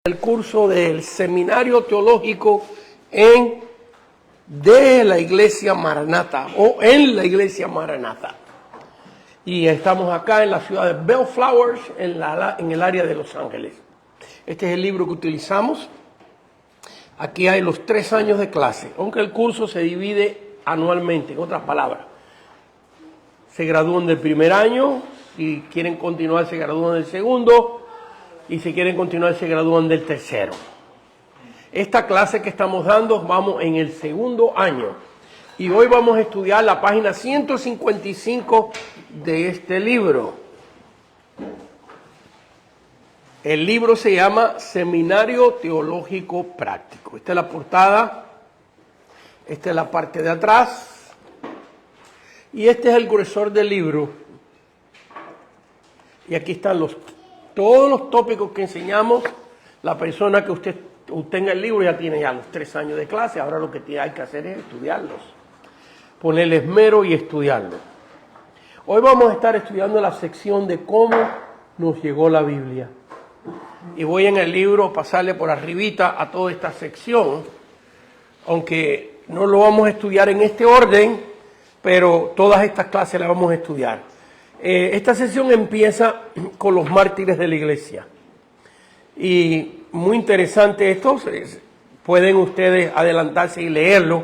El curso del Seminario Teológico de la Iglesia Maranatha o en la Iglesia Maranatha. Y estamos acá en la ciudad de Bellflowers, en el área de Los Ángeles. Este es el libro que utilizamos. Aquí hay los 3 años de clase, aunque el curso se divide anualmente, en otras palabras. Se gradúan del primer año, si quieren continuar se gradúan del segundo, y si quieren continuar se gradúan del tercero. Esta clase que estamos dando, vamos en el segundo año. Y hoy vamos a estudiar la página 155 de este libro. El libro se llama Seminario Teológico Práctico. Esta es la portada, esta es la parte de atrás, y este es el gruesor del libro. Y aquí están todos los tópicos que enseñamos. La persona que usted tenga el libro ya tiene los 3 años de clase. Ahora lo que hay que hacer es estudiarlos, ponerle esmero y estudiarlos. Hoy vamos a estar estudiando la sección de cómo nos llegó la Biblia. Y voy en el libro a pasarle por arribita a toda esta sección, aunque no lo vamos a estudiar en este orden, pero todas estas clases las vamos a estudiar. Esta sesión empieza con los mártires de la iglesia. Y muy interesante esto, pueden ustedes adelantarse y leerlo.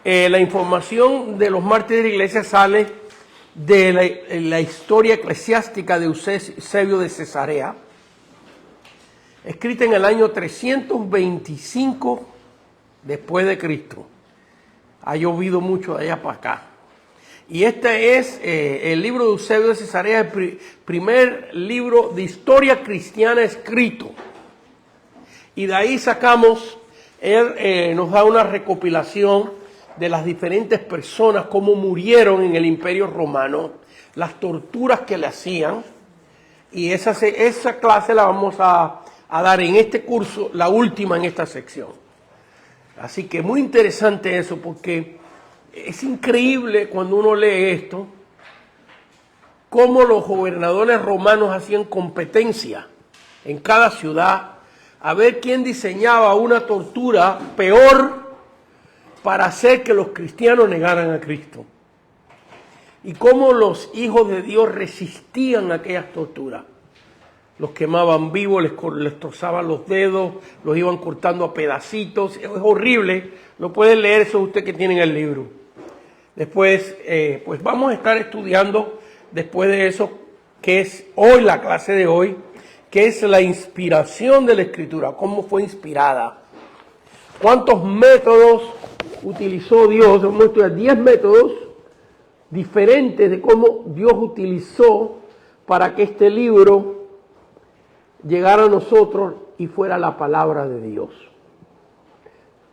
La información de los mártires de la iglesia sale de la historia eclesiástica de Eusebio de Cesarea, escrita en el año 325 después de Cristo. Ha llovido mucho de allá para acá. Y este es el libro de Eusebio de Cesarea, el primer libro de historia cristiana escrito. Y de ahí sacamos, él nos da una recopilación de las diferentes personas, cómo murieron en el Imperio Romano, las torturas que le hacían. Y esa clase la vamos a dar en este curso, la última en esta sección. Así que muy interesante eso, porque es increíble cuando uno lee esto, cómo los gobernadores romanos hacían competencia en cada ciudad a ver quién diseñaba una tortura peor para hacer que los cristianos negaran a Cristo. Y cómo los hijos de Dios resistían a aquellas torturas. Los quemaban vivos, les trozaban los dedos, los iban cortando a pedacitos. Es horrible, lo pueden leer, eso usted que tienen el libro. Después, pues vamos a estar estudiando, después de eso, que es hoy la clase de hoy, que es la inspiración de la Escritura, cómo fue inspirada. ¿Cuántos métodos utilizó Dios? Vamos a estudiar 10 métodos diferentes de cómo Dios utilizó para que este libro llegara a nosotros y fuera la palabra de Dios.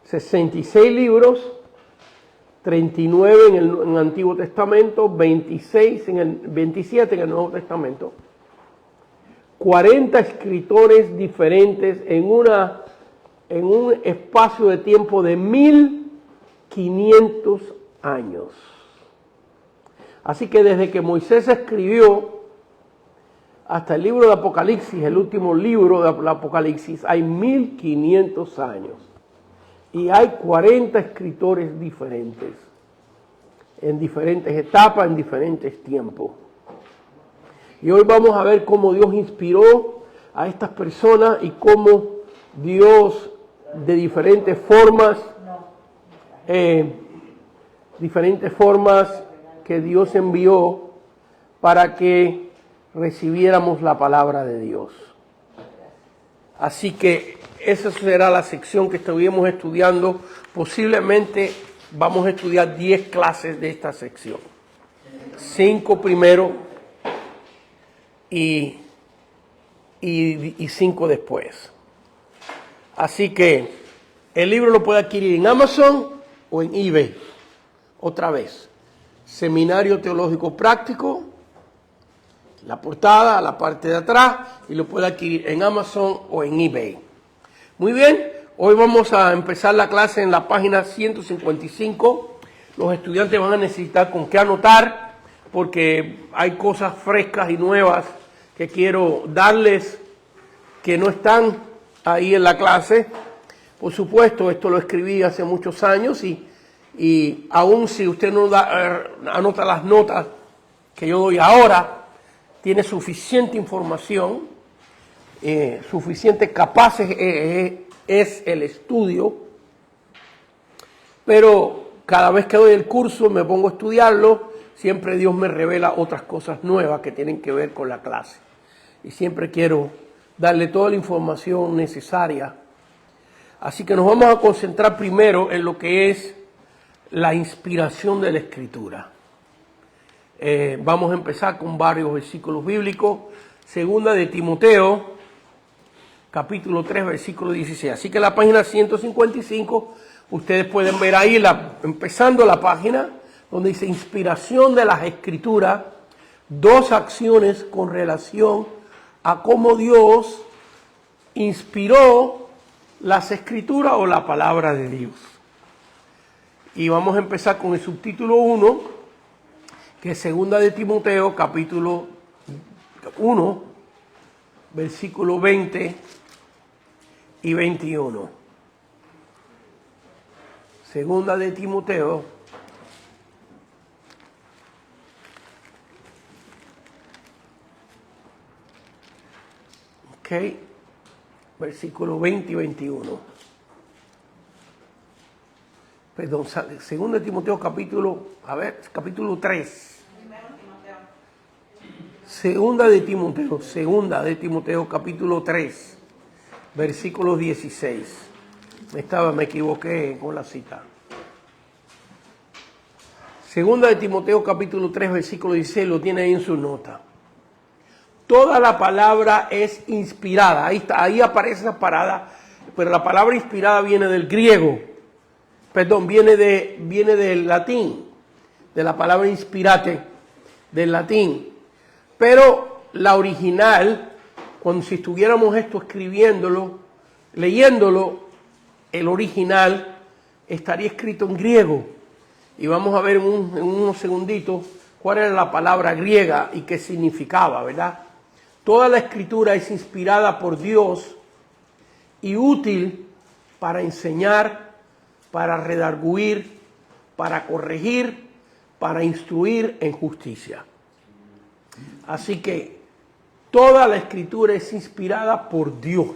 66 libros, 39 en el Antiguo Testamento, 27 en el Nuevo Testamento, 40 escritores diferentes en un espacio de tiempo de 1500 años. Así que desde que Moisés escribió hasta el libro de Apocalipsis, el último libro del Apocalipsis, hay 1500 años. Y hay 40 escritores diferentes, en diferentes etapas, en diferentes tiempos. Y hoy vamos a ver cómo Dios inspiró a estas personas y cómo Dios de diferentes formas que Dios envió para que recibiéramos la palabra de Dios. Así que esa será la sección que estuvimos estudiando. Posiblemente vamos a estudiar 10 clases de esta sección. 5 primero y 5 después. Así que el libro lo puede adquirir en Amazon o en eBay. Otra vez, Seminario Teológico Práctico, la portada, la parte de atrás, y lo puede adquirir en Amazon o en eBay. Muy bien, hoy vamos a empezar la clase en la página 155. Los estudiantes van a necesitar con qué anotar, porque hay cosas frescas y nuevas que quiero darles que no están ahí en la clase. Por supuesto, esto lo escribí hace muchos años y aún si usted no anota las notas que yo doy ahora, tiene suficiente información, suficiente capaces es el estudio, pero cada vez que doy el curso me pongo a estudiarlo, siempre Dios me revela otras cosas nuevas que tienen que ver con la clase. Y siempre quiero darle toda la información necesaria. Así que nos vamos a concentrar primero en lo que es la inspiración de la Escritura. Vamos a empezar con varios versículos bíblicos. Segunda de Timoteo, capítulo 3, versículo 16. Así que la página 155, ustedes pueden ver ahí, empezando la página, donde dice inspiración de las Escrituras, dos acciones con relación a cómo Dios inspiró las Escrituras o la palabra de Dios. Y vamos a empezar con el subtítulo 1, que es segunda de Timoteo, capítulo 1, versículo 20 y 21. Segunda de Timoteo, versículo 20 y 21. Perdón, segunda de Timoteo, capítulo 3. Segunda de Timoteo, capítulo 3, versículo 16. Me equivoqué con la cita. Segunda de Timoteo, capítulo 3, versículo 16, lo tiene ahí en su nota. Toda la palabra es inspirada. Ahí está, ahí aparece esa parada, pero la palabra inspirada viene del griego. Viene del latín, de la palabra inspirate, del latín. Pero la original, si estuviéramos esto escribiéndolo, leyéndolo, el original estaría escrito en griego. Y vamos a ver en unos segunditos cuál era la palabra griega y qué significaba, ¿verdad? Toda la Escritura es inspirada por Dios y útil para enseñar, para redarguir, para corregir, para instruir en justicia. Así que toda la Escritura es inspirada por Dios.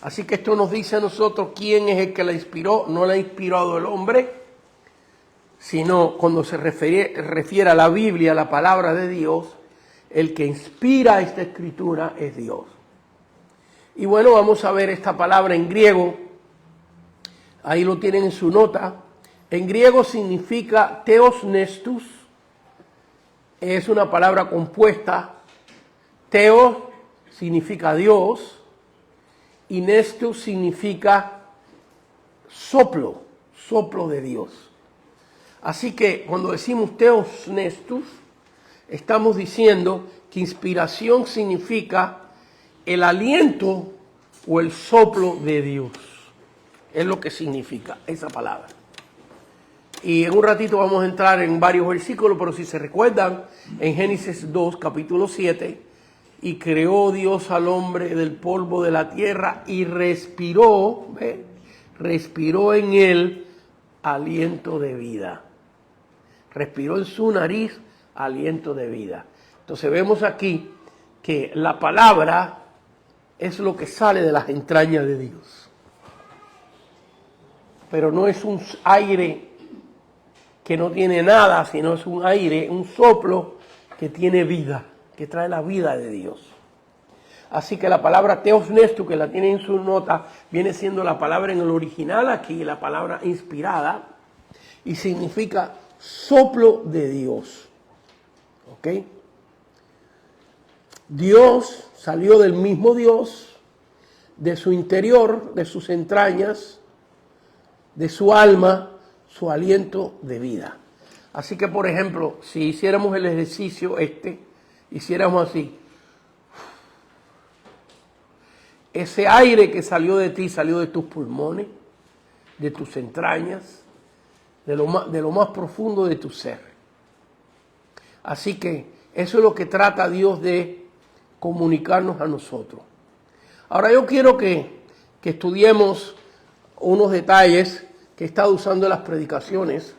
Así que esto nos dice a nosotros quién es el que la inspiró. No la ha inspirado el hombre, sino cuando se refiere a la Biblia, a la palabra de Dios, el que inspira esta Escritura es Dios. Y bueno, vamos a ver esta palabra en griego. Ahí lo tienen en su nota. En griego significa theos nestus. Es una palabra compuesta. Theo significa Dios y nestus significa soplo, soplo de Dios. Así que cuando decimos theos nestus, estamos diciendo que inspiración significa el aliento o el soplo de Dios. Es lo que significa esa palabra. Y en un ratito vamos a entrar en varios versículos, pero si se recuerdan, en Génesis 2, capítulo 7, y creó Dios al hombre del polvo de la tierra y respiró en él aliento de vida. Respiró en su nariz aliento de vida. Entonces vemos aquí que la palabra es lo que sale de las entrañas de Dios. Pero no es un aire que no tiene nada, sino es un aire, un soplo que tiene vida, que trae la vida de Dios. Así que la palabra theos nestus, que la tiene en su nota, viene siendo la palabra en el original aquí, la palabra inspirada, y significa soplo de Dios. ¿Ok? Dios salió del mismo Dios, de su interior, de sus entrañas, de su alma, su aliento de vida. Así que, por ejemplo, si hiciéramos el ejercicio hiciéramos así. Ese aire que salió de ti, salió de tus pulmones, de tus entrañas, de lo más profundo de tu ser. Así que eso es lo que trata Dios de comunicarnos a nosotros. Ahora yo quiero que que estudiemos unos detalles que he estado usando en las predicaciones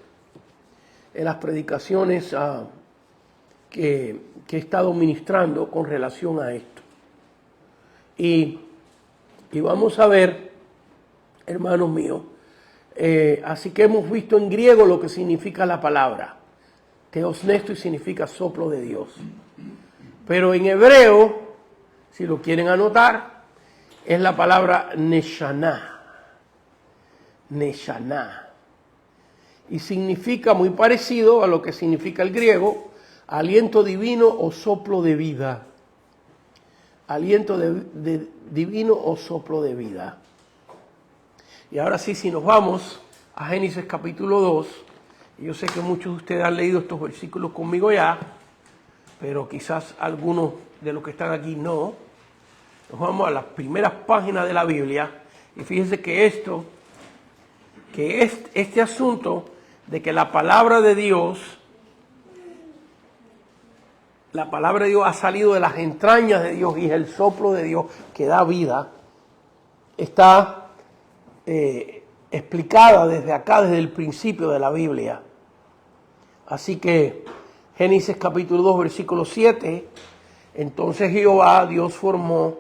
que he estado ministrando con relación a esto. Y vamos a ver, hermanos míos, así que hemos visto en griego lo que significa la palabra. Theos Nestor significa soplo de Dios. Pero en hebreo, si lo quieren anotar, es la palabra Neshaná. Neshaná. Y significa muy parecido a lo que significa el griego, aliento divino o soplo de vida. Aliento divino o soplo de vida. Y ahora sí, si nos vamos a Génesis capítulo 2, yo sé que muchos de ustedes han leído estos versículos conmigo ya, pero quizás algunos de los que están aquí no. Nos vamos a las primeras páginas de la Biblia y fíjense que este asunto de que la palabra de Dios ha salido de las entrañas de Dios y es el soplo de Dios que da vida, está explicada desde acá, desde el principio de la Biblia. Así que Génesis capítulo 2, versículo 7, entonces Jehová, Dios formó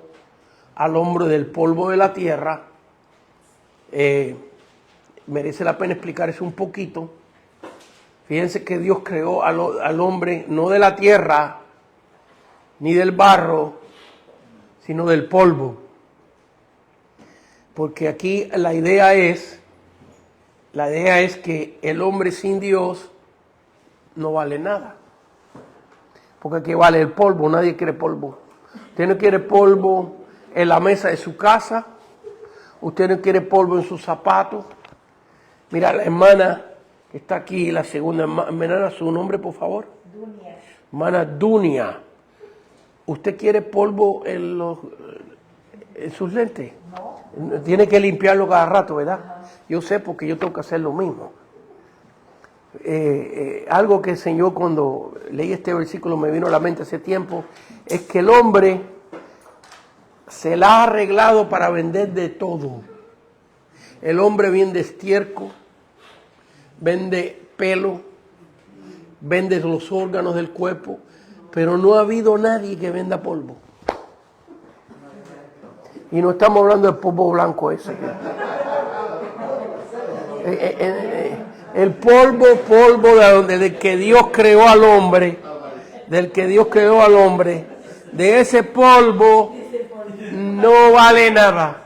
al hombre del polvo de la tierra. Merece la pena explicar eso un poquito. Fíjense que Dios creó al hombre no de la tierra, ni del barro, sino del polvo. Porque aquí la idea es que el hombre sin Dios no vale nada. Porque aquí vale el polvo, nadie quiere polvo. Usted no quiere polvo en la mesa de su casa, usted no quiere polvo en sus zapatos. Mira, la hermana que está aquí, la segunda hermana, su nombre, por favor. Dunia. Hermana Dunia. ¿Usted quiere polvo en sus lentes? No. Tiene que limpiarlo cada rato, ¿verdad? Ajá. Yo sé porque yo tengo que hacer lo mismo. Algo que el Señor, cuando leí este versículo, me vino a la mente hace tiempo, es que el hombre se la ha arreglado para vender de todo. El hombre vende estiércol, vende pelo, vende los órganos del cuerpo, pero no ha habido nadie que venda polvo. Y no estamos hablando del polvo blanco ese. El polvo del que Dios creó al hombre, de ese polvo no vale nada.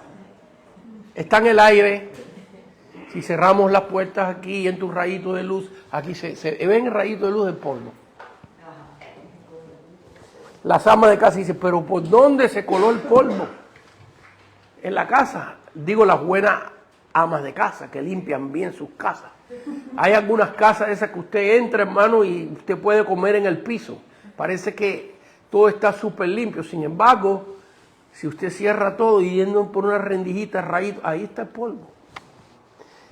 Está en el aire. Si cerramos las puertas aquí en tu rayito de luz, aquí se ven el rayito de luz del polvo. Las amas de casa dicen, pero ¿por dónde se coló el polvo? En la casa. Digo, las buenas amas de casa que limpian bien sus casas. Hay algunas casas esas que usted entra, hermano, y usted puede comer en el piso. Parece que todo está súper limpio. Sin embargo, si usted cierra todo y yendo por una rendijita, rayito, ahí está el polvo.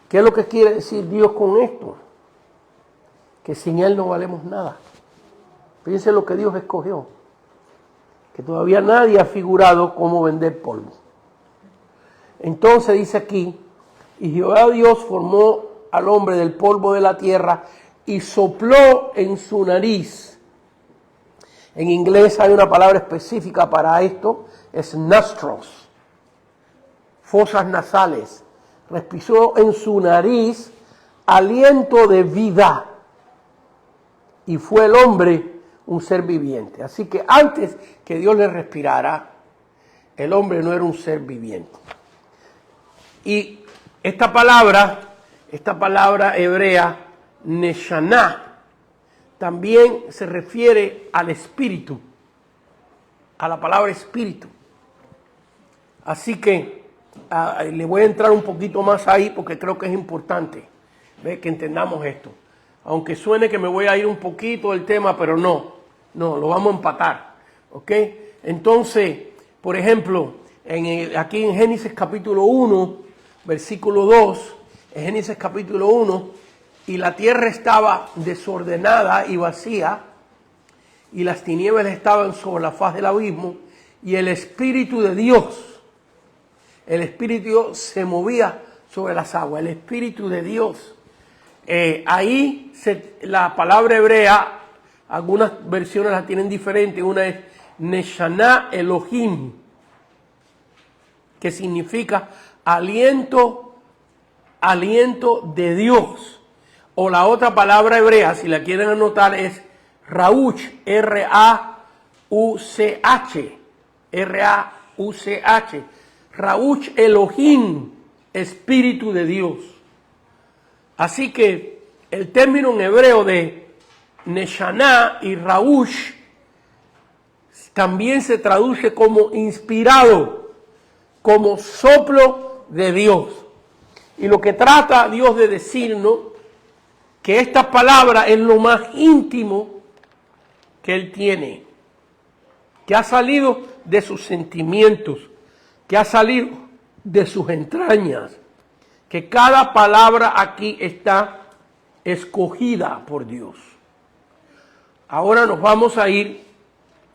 ¿Qué es lo que quiere decir Dios con esto? Que sin Él no valemos nada. Fíjense lo que Dios escogió. Que todavía nadie ha figurado cómo vender polvo. Entonces dice aquí, y Jehová Dios formó al hombre del polvo de la tierra y sopló en su nariz. En inglés hay una palabra específica para esto, es nostrils, fosas nasales. Respiró en su nariz aliento de vida y fue el hombre un ser viviente. Así que antes que Dios le respirara, el hombre no era un ser viviente. Y esta palabra hebrea, Neshaná, también se refiere al espíritu, a la palabra espíritu. Así que le voy a entrar un poquito más ahí porque creo que es importante que entendamos esto. Aunque suene que me voy a ir un poquito del tema, pero no, lo vamos a empatar. ¿Ok? Entonces, por ejemplo, aquí en Génesis capítulo 1, versículo 2, en Génesis capítulo 1, y la tierra estaba desordenada y vacía, y las tinieblas estaban sobre la faz del abismo, y el Espíritu de Dios el Espíritu de Dios se movía sobre las aguas, el Espíritu de Dios. La palabra hebrea, algunas versiones la tienen diferente, una es Neshaná Elohim, que significa aliento de Dios. O la otra palabra hebrea, si la quieren anotar, es Rauch, R-A-U-C-H, R-A-U-C-H, Rauch Elohim, Espíritu de Dios. Así que el término en hebreo de Neshaná y Rauch también se traduce como inspirado, como soplo de Dios. Y lo que trata Dios de decirnos, que esta palabra es lo más íntimo que Él tiene, que ha salido de sus sentimientos, que ha salido de sus entrañas, que cada palabra aquí está escogida por Dios. Ahora nos vamos a ir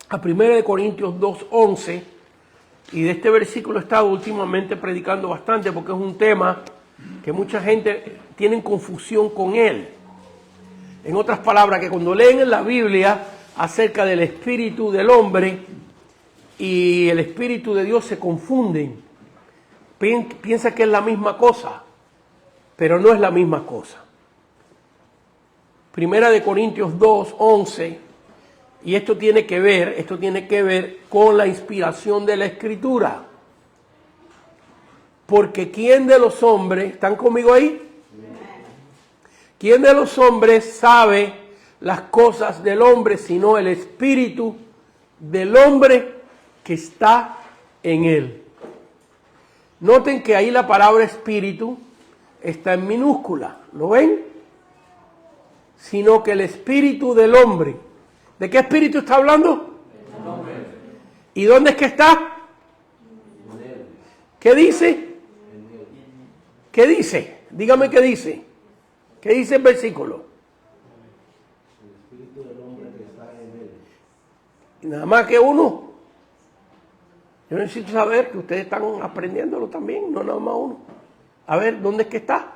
a 1 Corintios 2:11, y de este versículo he estado últimamente predicando bastante porque es un tema que mucha gente tiene confusión con él. En otras palabras, que cuando leen en la Biblia acerca del espíritu del hombre y el espíritu de Dios se confunden. Piensa que es la misma cosa, pero no es la misma cosa. 1 Corintios 2:11, y esto tiene que ver con la inspiración de la Escritura. Porque ¿quién de los hombres, están conmigo ahí? ¿Quién de los hombres sabe las cosas del hombre sino el espíritu del hombre que está en él? Noten que ahí la palabra espíritu está en minúscula, ¿lo ven? Sino que el espíritu del hombre. ¿De qué espíritu está hablando? El hombre. ¿Y dónde es que está? ¿Qué dice? ¿Qué dice? Dígame qué dice. ¿Qué dice el versículo? El espíritu del hombre que está en él. ¿Y nada más que uno? Yo necesito saber que ustedes están aprendiéndolo también, no nada más uno. A ver, ¿dónde es que está?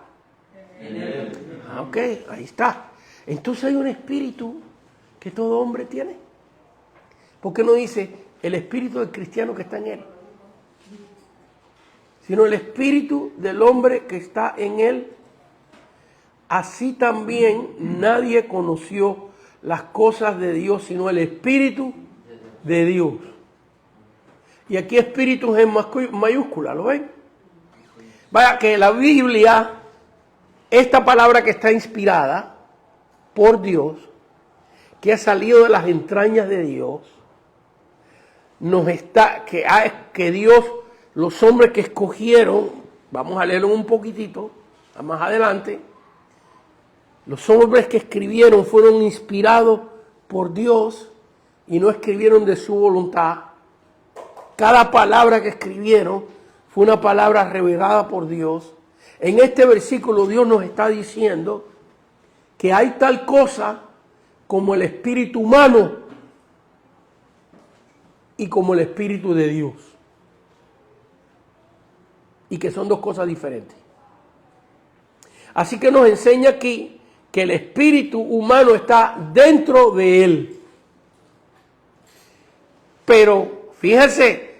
En él. Ah, ok, ahí está. Entonces hay un espíritu que todo hombre tiene. ¿Por qué no dice el espíritu del cristiano que está en él? Sino el espíritu del hombre que está en él. Así también nadie conoció las cosas de Dios, sino el espíritu de Dios. Y aquí espíritu es en mayúscula, ¿lo ven? Vaya que la Biblia, esta palabra que está inspirada por Dios, que ha salido de las entrañas de Dios, que Dios, los hombres que escogieron, vamos a leerlo un poquitito, más adelante, los hombres que escribieron fueron inspirados por Dios y no escribieron de su voluntad. Cada palabra que escribieron fue una palabra revelada por Dios. En este versículo Dios nos está diciendo que hay tal cosa como el espíritu humano y como el espíritu de Dios. Y que son dos cosas diferentes. Así que nos enseña aquí que el espíritu humano está dentro de él. Pero fíjese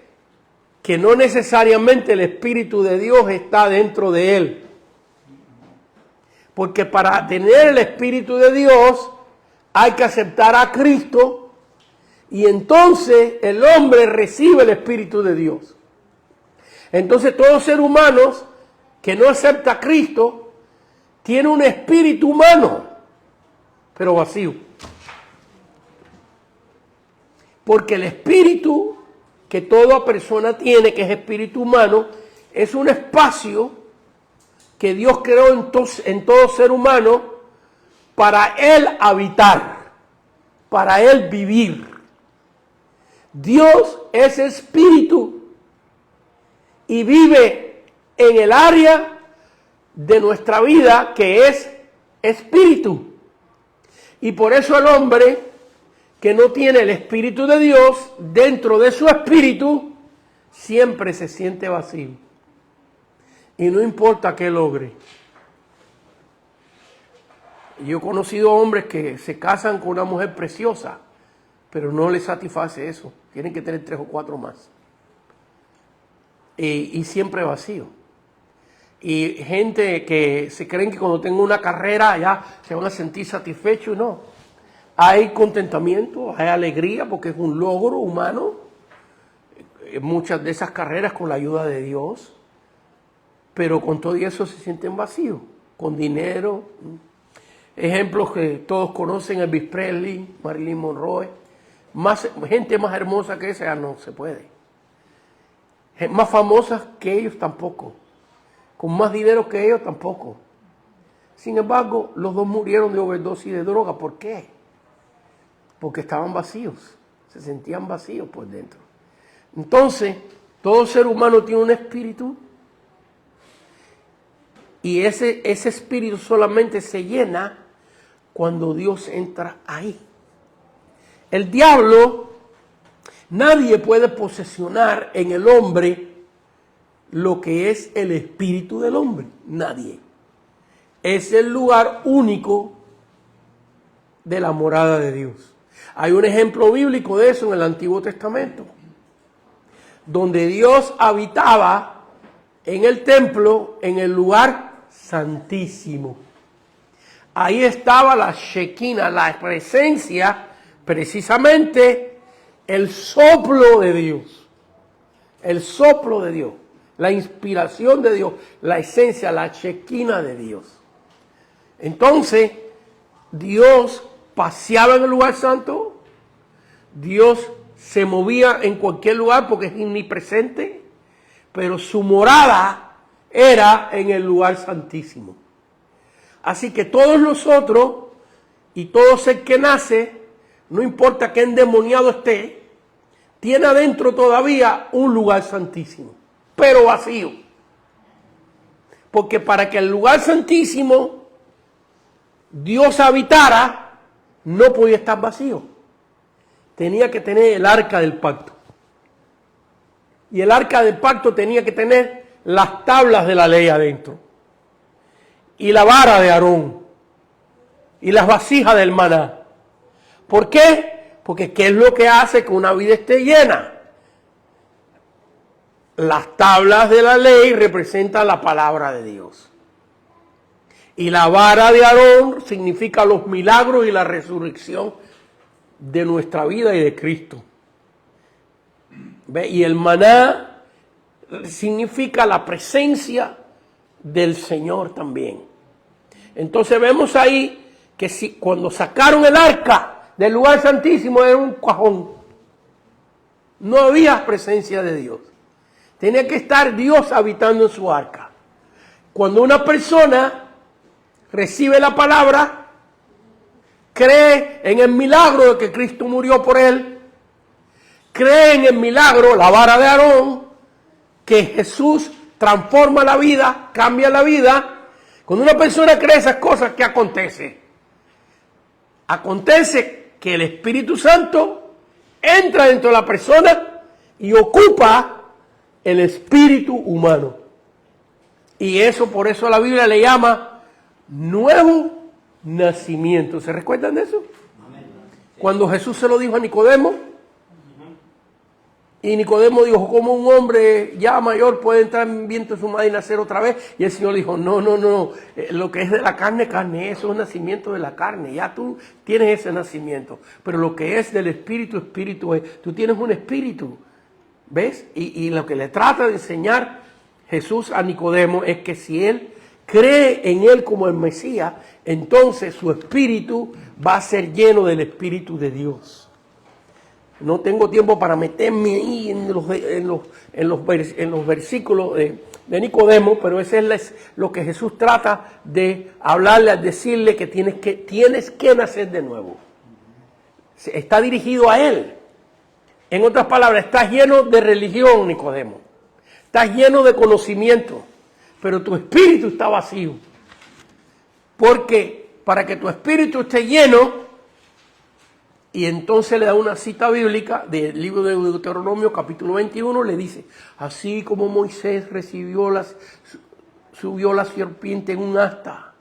que no necesariamente el espíritu de Dios está dentro de él. Porque para tener el espíritu de Dios hay que aceptar a Cristo y entonces el hombre recibe el espíritu de Dios. Entonces todo ser humano que no acepta a Cristo tiene un espíritu humano, pero vacío. Porque el espíritu que toda persona tiene, que es espíritu humano, es un espacio que Dios creó en todo ser humano para él habitar, para él vivir. Dios es espíritu y vive en el área de nuestra vida que es espíritu. Y por eso el hombre que no tiene el espíritu de Dios dentro de su espíritu siempre se siente vacío. y no importa qué logre. Yo he conocido hombres que se casan con una mujer preciosa, pero no les satisface eso. Tienen que tener 3 o 4 más. Y siempre vacío. Y gente que se creen que cuando tengan una carrera ya se van a sentir satisfechos. No. Hay contentamiento, hay alegría porque es un logro humano. Muchas de esas carreras con la ayuda de Dios. Pero con todo eso se sienten vacíos. Con dinero. Ejemplos que todos conocen: Elvis Presley, Marilyn Monroe. Gente más hermosa que esa ya no se puede. Más famosas que ellos tampoco. Con más dinero que ellos tampoco. Sin embargo, los dos murieron de overdosis de droga. ¿Por qué? Porque estaban vacíos. Se sentían vacíos por dentro. Entonces, todo ser humano tiene un espíritu. Y ese espíritu solamente se llena cuando Dios entra ahí. El diablo, nadie puede posesionar en el hombre lo que es el espíritu del hombre. Nadie. Es el lugar único de la morada de Dios. Hay un ejemplo bíblico de eso en el Antiguo Testamento, donde Dios habitaba en el templo, en el lugar santísimo. Ahí estaba la Shekinah, la presencia, precisamente el soplo de Dios. El soplo de Dios, la inspiración de Dios, la esencia, la Shekinah de Dios. Entonces, Dios paseaba en el lugar santo, Dios se movía en cualquier lugar porque es omnipresente, pero su morada era en el lugar santísimo. Así que todos nosotros y todo ser que nace, no importa qué endemoniado esté, tiene adentro todavía un lugar santísimo, pero vacío. Porque para que el lugar santísimo Dios habitara, no podía estar vacío. Tenía que tener el arca del pacto. Y el arca del pacto tenía que tener las tablas de la ley adentro. Y la vara de Aarón. Y las vasijas del maná. ¿Por qué? Porque ¿qué es lo que hace que una vida esté llena? Las tablas de la ley representan la palabra de Dios. Y la vara de Aarón significa los milagros y la resurrección de nuestra vida y de Cristo. ¿Ve? Y el maná significa la presencia del Señor también. Entonces vemos ahí que cuando sacaron el arca del lugar santísimo era un cajón. No había presencia de Dios. Tenía que estar Dios habitando en su arca. Cuando una persona recibe la palabra, cree en el milagro de que Cristo murió por él, cree en el milagro, la vara de Aarón, que Jesús transforma la vida, cambia la vida. Cuando una persona cree esas cosas, ¿qué acontece? Acontece que el Espíritu Santo entra dentro de la persona y ocupa el espíritu humano. Y eso, por eso la Biblia le llama nuevo nacimiento. ¿Se recuerdan de eso? Cuando Jesús se lo dijo a Nicodemo, y Nicodemo dijo, ¿cómo un hombre ya mayor puede entrar en vientre de su madre y nacer otra vez? Y el Señor dijo, no, lo que es de la carne, carne, eso es un nacimiento de la carne, ya tú tienes ese nacimiento. Pero lo que es del espíritu, espíritu es, tú tienes un espíritu, ¿ves? Y lo que le trata de enseñar Jesús a Nicodemo es que si él cree en él como el Mesías, entonces su espíritu va a ser lleno del Espíritu de Dios. No tengo tiempo para meterme ahí en los versículos de Nicodemo, pero ese es lo que Jesús trata de hablarle, al decirle que tienes que nacer de nuevo. Está dirigido a él. En otras palabras, estás lleno de religión, Nicodemo. Estás lleno de conocimiento, pero tu espíritu está vacío. Porque para que tu espíritu esté lleno, y entonces le da una cita bíblica del libro de Deuteronomio capítulo 21, le dice, así como Moisés recibió subió la serpiente en un asta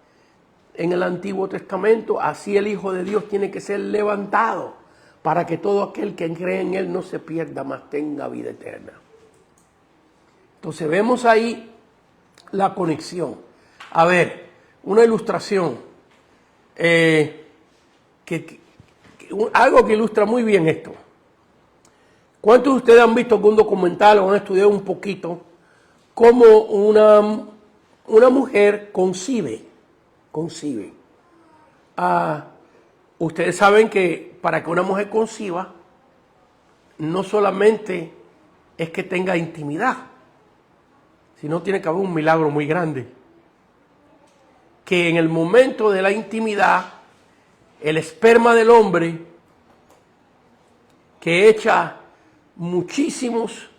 en el Antiguo Testamento, así el Hijo de Dios tiene que ser levantado para que todo aquel que cree en Él no se pierda, mas tenga vida eterna. Entonces vemos ahí la conexión. A ver, una ilustración, algo que ilustra muy bien esto. ¿Cuántos de ustedes han visto algún documental o han estudiado un poquito cómo una mujer concibe? Ustedes saben que para que una mujer conciba, no solamente es que tenga intimidad, sino tiene que haber un milagro muy grande. Que en el momento de la intimidad, el esperma del hombre, que echa muchísimos,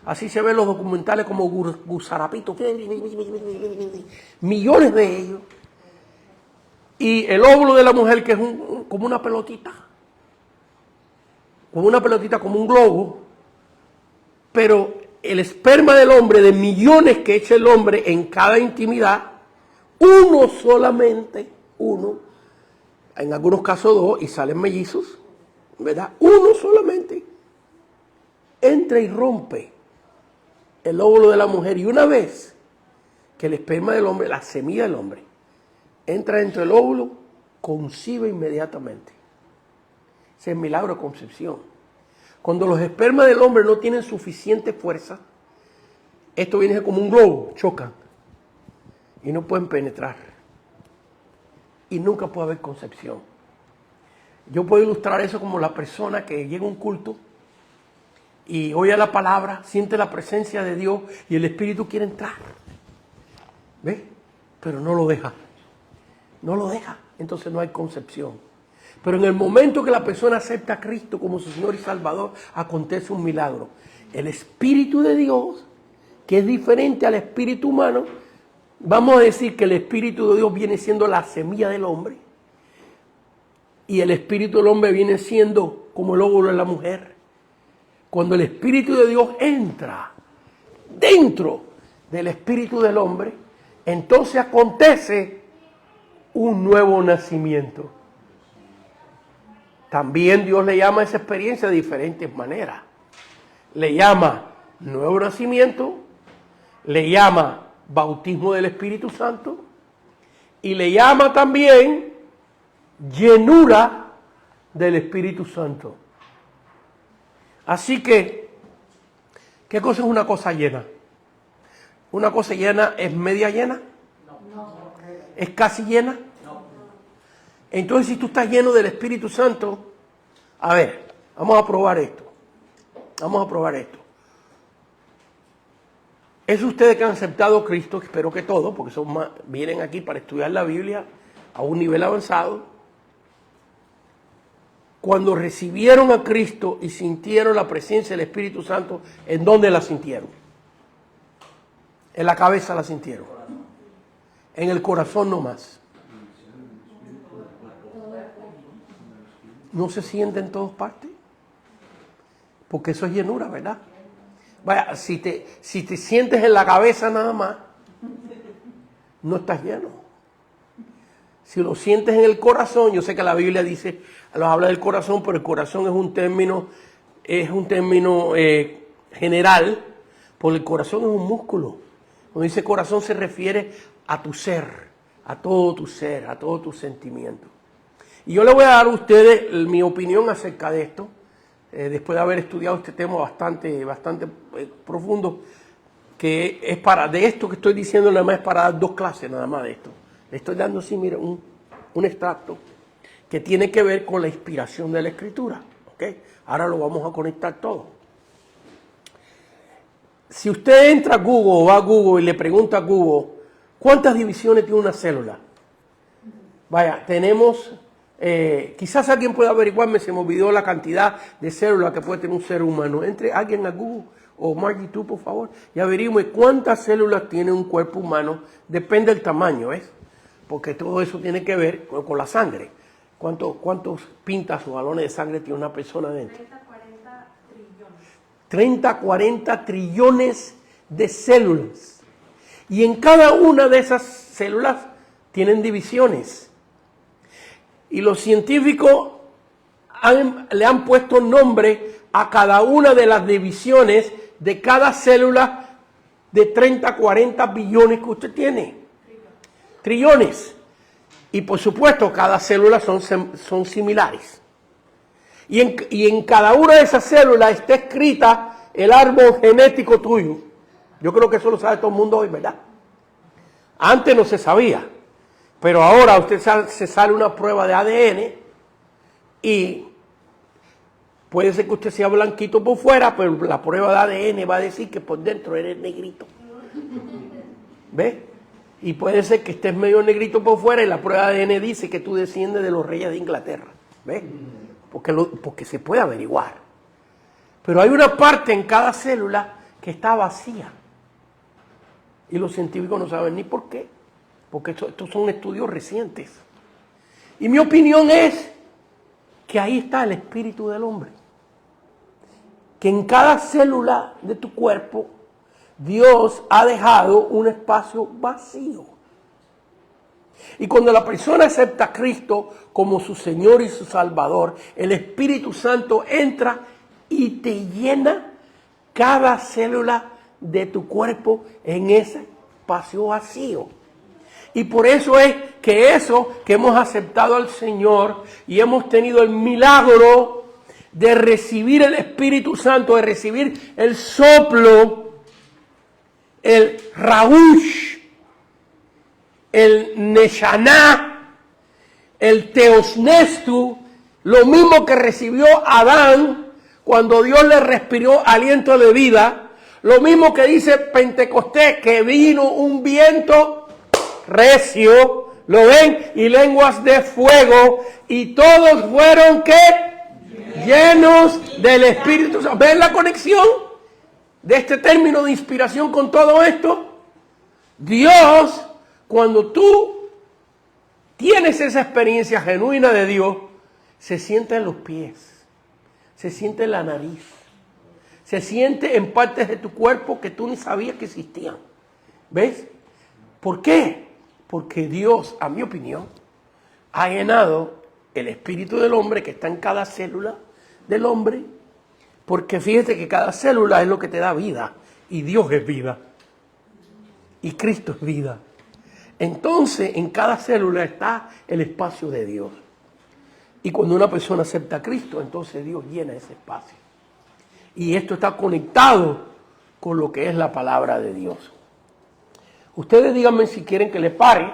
así se ven los documentales como gusarapitos, millones de ellos, y el óvulo de la mujer que es como una pelotita, como un globo, pero el esperma del hombre, de millones que echa el hombre en cada intimidad, uno solamente, en algunos casos dos, y salen mellizos, ¿verdad? Uno solamente entra y rompe el óvulo de la mujer, y una vez que el esperma del hombre, la semilla del hombre, entra dentro del óvulo, concibe inmediatamente. Ese es el milagro de concepción. Cuando los espermas del hombre no tienen suficiente fuerza, esto viene como un globo, chocan y no pueden penetrar. Y nunca puede haber concepción. Yo puedo ilustrar eso como la persona que llega a un culto y oye la palabra, siente la presencia de Dios y el Espíritu quiere entrar. ¿Ves? Pero no lo deja. Entonces no hay concepción. Pero en el momento que la persona acepta a Cristo como su Señor y Salvador, acontece un milagro. El Espíritu de Dios, que es diferente al espíritu humano, vamos a decir que el Espíritu de Dios viene siendo la semilla del hombre y el Espíritu del hombre viene siendo como el óvulo de la mujer. Cuando el Espíritu de Dios entra dentro del Espíritu del hombre, entonces acontece un nuevo nacimiento. También Dios le llama a esa experiencia de diferentes maneras. Le llama nuevo nacimiento, le llama bautismo del Espíritu Santo y le llama también llenura del Espíritu Santo. Así que, ¿qué cosa es una cosa llena? ¿Una cosa llena es media llena? ¿Es casi llena? Entonces, si tú estás lleno del Espíritu Santo, a ver, vamos a probar esto. Es ustedes que han aceptado a Cristo, espero que todos, porque vienen aquí para estudiar la Biblia a un nivel avanzado. Cuando recibieron a Cristo y sintieron la presencia del Espíritu Santo, ¿en dónde la sintieron? En la cabeza la sintieron. En el corazón no más. ¿No se siente en todas partes? Porque eso es llenura, ¿verdad? Vaya, si te sientes en la cabeza nada más, no estás lleno. Si lo sientes en el corazón, yo sé que la Biblia dice, nos habla del corazón, pero el corazón es un término general, porque el corazón es un músculo. Cuando dice corazón se refiere a tu ser, a todo tu ser, a todo tu sentimiento. Y yo le voy a dar a ustedes mi opinión acerca de esto, después de haber estudiado este tema bastante profundo, que es de esto que estoy diciendo nada más es para dar 2 clases nada más de esto. Le estoy dando así, mire, un extracto que tiene que ver con la inspiración de la Escritura. ¿Okay? Ahora lo vamos a conectar todo. Si usted entra a Google o va a Google y le pregunta a Google, ¿cuántas divisiones tiene una célula? Vaya, tenemos, quizás alguien pueda averiguarme, se me olvidó la cantidad de células que puede tener un ser humano. Entre alguien a Google o Margie, tú por favor, y averigüe cuántas células tiene un cuerpo humano. Depende del tamaño, ¿ves? Porque todo eso tiene que ver con la sangre. ¿Cuántos pintas o balones de sangre tiene una persona dentro? 30, 40 trillones. 30, 40 trillones de células. Y en cada una de esas células tienen divisiones. Y los científicos le han puesto nombre a cada una de las divisiones de cada célula de 30, 40 billones que usted tiene. Trillones. Y por supuesto, cada célula son similares. Y en cada una de esas células está escrita el árbol genético tuyo. Yo creo que eso lo sabe todo el mundo hoy, ¿verdad? Antes no se sabía. Pero ahora usted se sale una prueba de ADN y puede ser que usted sea blanquito por fuera, pero la prueba de ADN va a decir que por dentro eres negrito. ¿Ves? Y puede ser que estés medio negrito por fuera y la prueba de ADN dice que tú desciendes de los reyes de Inglaterra. ¿Ves? Porque se puede averiguar. Pero hay una parte en cada célula que está vacía. Y los científicos no saben ni por qué. Porque estos son estudios recientes. Y mi opinión es que ahí está el espíritu del hombre. Que en cada célula de tu cuerpo Dios ha dejado un espacio vacío. Y cuando la persona acepta a Cristo como su Señor y su Salvador, el Espíritu Santo entra y te llena cada célula de tu cuerpo en ese espacio vacío. Y por eso es que hemos aceptado al Señor y hemos tenido el milagro de recibir el Espíritu Santo, de recibir el soplo, el Raúsh, el Neshaná, el Teosnestu, lo mismo que recibió Adán cuando Dios le respiró aliento de vida, lo mismo que dice Pentecostés, que vino un viento recio, ¿lo ven? Y lenguas de fuego, y todos fueron, ¿qué? Llenos del Espíritu Santo. ¿Ven la conexión de este término de inspiración con todo esto? Dios, cuando tú tienes esa experiencia genuina de Dios, se siente en los pies, se siente en la nariz, se siente en partes de tu cuerpo que tú ni sabías que existían. ¿Ves? ¿Por qué? Porque Dios, a mi opinión, ha llenado el espíritu del hombre que está en cada célula del hombre, porque fíjate que cada célula es lo que te da vida, y Dios es vida, y Cristo es vida. Entonces, en cada célula está el espacio de Dios. Y cuando una persona acepta a Cristo, entonces Dios llena ese espacio. Y esto está conectado con lo que es la palabra de Dios. Ustedes díganme si quieren que le pare,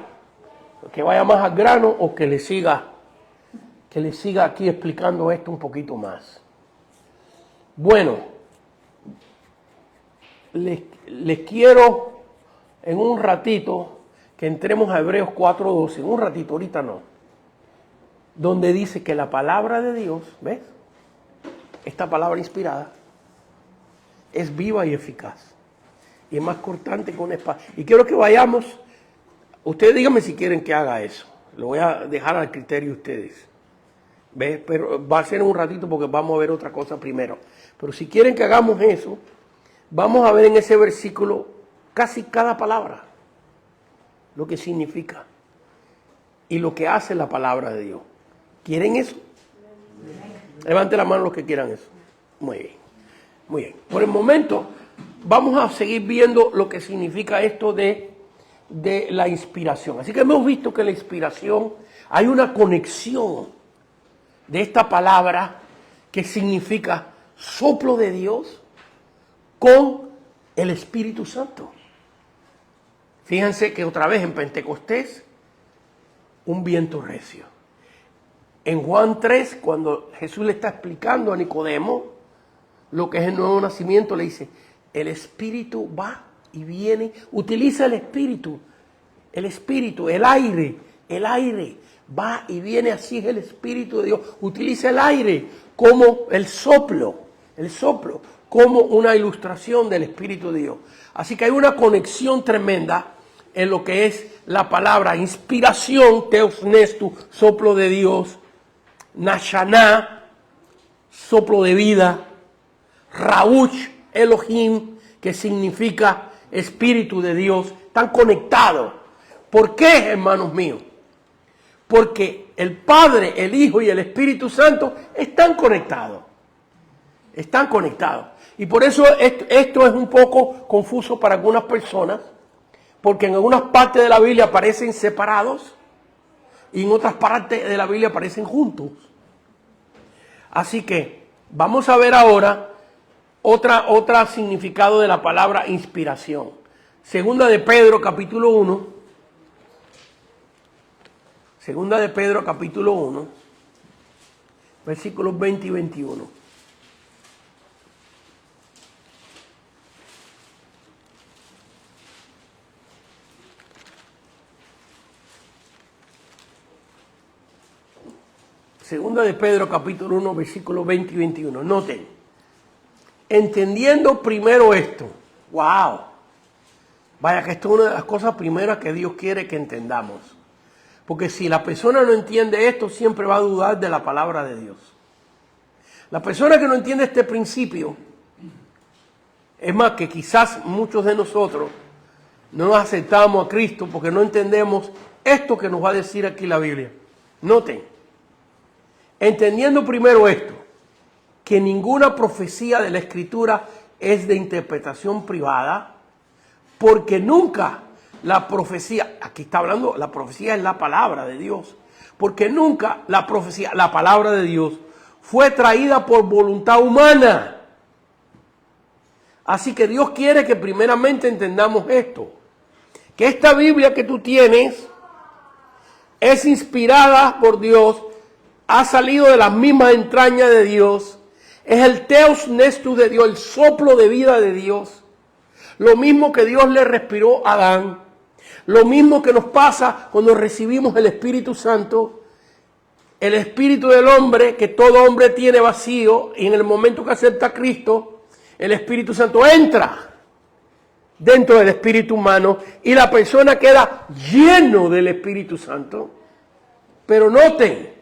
que vaya más al grano o que le siga aquí explicando esto un poquito más. Bueno, les quiero en un ratito que entremos a Hebreos 4:12, en un ratito, ahorita no, donde dice que la palabra de Dios, ¿ves? Esta palabra inspirada es viva y eficaz. Y es más cortante que una espada. Y quiero que vayamos, ustedes díganme si quieren que haga eso. Lo voy a dejar al criterio de ustedes. ¿Ves? Pero va a ser en un ratito porque vamos a ver otra cosa primero. Pero si quieren que hagamos eso, vamos a ver en ese versículo casi cada palabra. Lo que significa. Y lo que hace la palabra de Dios. ¿Quieren eso? Levante la mano los que quieran eso. Muy bien. Muy bien. Por el momento vamos a seguir viendo lo que significa esto de la inspiración. Así que hemos visto que la inspiración, hay una conexión de esta palabra que significa soplo de Dios con el Espíritu Santo. Fíjense que otra vez en Pentecostés, un viento recio. En Juan 3, cuando Jesús le está explicando a Nicodemo lo que es el nuevo nacimiento, le dice, el Espíritu va y viene, utiliza el Espíritu, el aire, va y viene, así es el Espíritu de Dios, utiliza el aire como el soplo, como una ilustración del Espíritu de Dios. Así que hay una conexión tremenda en lo que es la palabra inspiración, teosnestu, soplo de Dios, nashaná, soplo de vida, Raúch, Elohim, que significa Espíritu de Dios, están conectados. ¿Por qué, hermanos míos? Porque el Padre, el Hijo y el Espíritu Santo están conectados. Están conectados. Y por eso esto es un poco confuso para algunas personas, porque en algunas partes de la Biblia aparecen separados y en otras partes de la Biblia aparecen juntos. Así que vamos a ver ahora otra significado de la palabra inspiración. Segunda de Pedro, capítulo 1. Segunda de Pedro, capítulo 1, versículos 20 y 21. Segunda de Pedro, capítulo 1, versículos 20 y 21. Noten. Entendiendo primero esto. ¡Wow! Vaya que esto es una de las cosas primeras que Dios quiere que entendamos. Porque si la persona no entiende esto, siempre va a dudar de la palabra de Dios. La persona que no entiende este principio, es más que quizás muchos de nosotros no aceptamos a Cristo porque no entendemos esto que nos va a decir aquí la Biblia. Noten. Entendiendo primero esto, que ninguna profecía de la Escritura es de interpretación privada, porque nunca la profecía, aquí está hablando, la profecía es la palabra de Dios, porque nunca la profecía, la palabra de Dios, fue traída por voluntad humana. Así que Dios quiere que primeramente entendamos esto, que esta Biblia que tú tienes es inspirada por Dios, ha salido de las mismas entrañas de Dios, es el Theos Nestus de Dios, el soplo de vida de Dios, lo mismo que Dios le respiró a Adán, lo mismo que nos pasa cuando recibimos el Espíritu Santo, el Espíritu del hombre, que todo hombre tiene vacío, y en el momento que acepta a Cristo, el Espíritu Santo entra dentro del espíritu humano y la persona queda lleno del Espíritu Santo. Pero noten,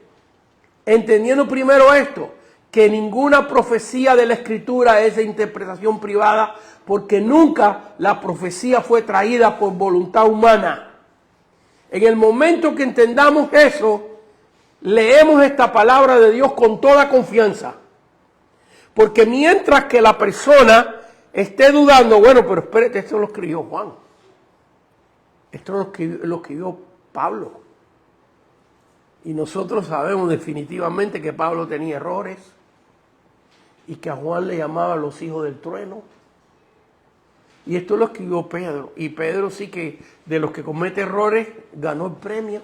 entendiendo primero esto, que ninguna profecía de la Escritura es de interpretación privada, porque nunca la profecía fue traída por voluntad humana. En el momento que entendamos eso, leemos esta palabra de Dios con toda confianza. Porque mientras que la persona esté dudando, bueno, pero espérate, esto lo escribió Juan. Esto lo escribió Pablo. Y nosotros sabemos definitivamente que Pablo tenía errores y que a Juan le llamaba los hijos del trueno. Y esto lo escribió Pedro. Y Pedro sí que de los que comete errores ganó el premio.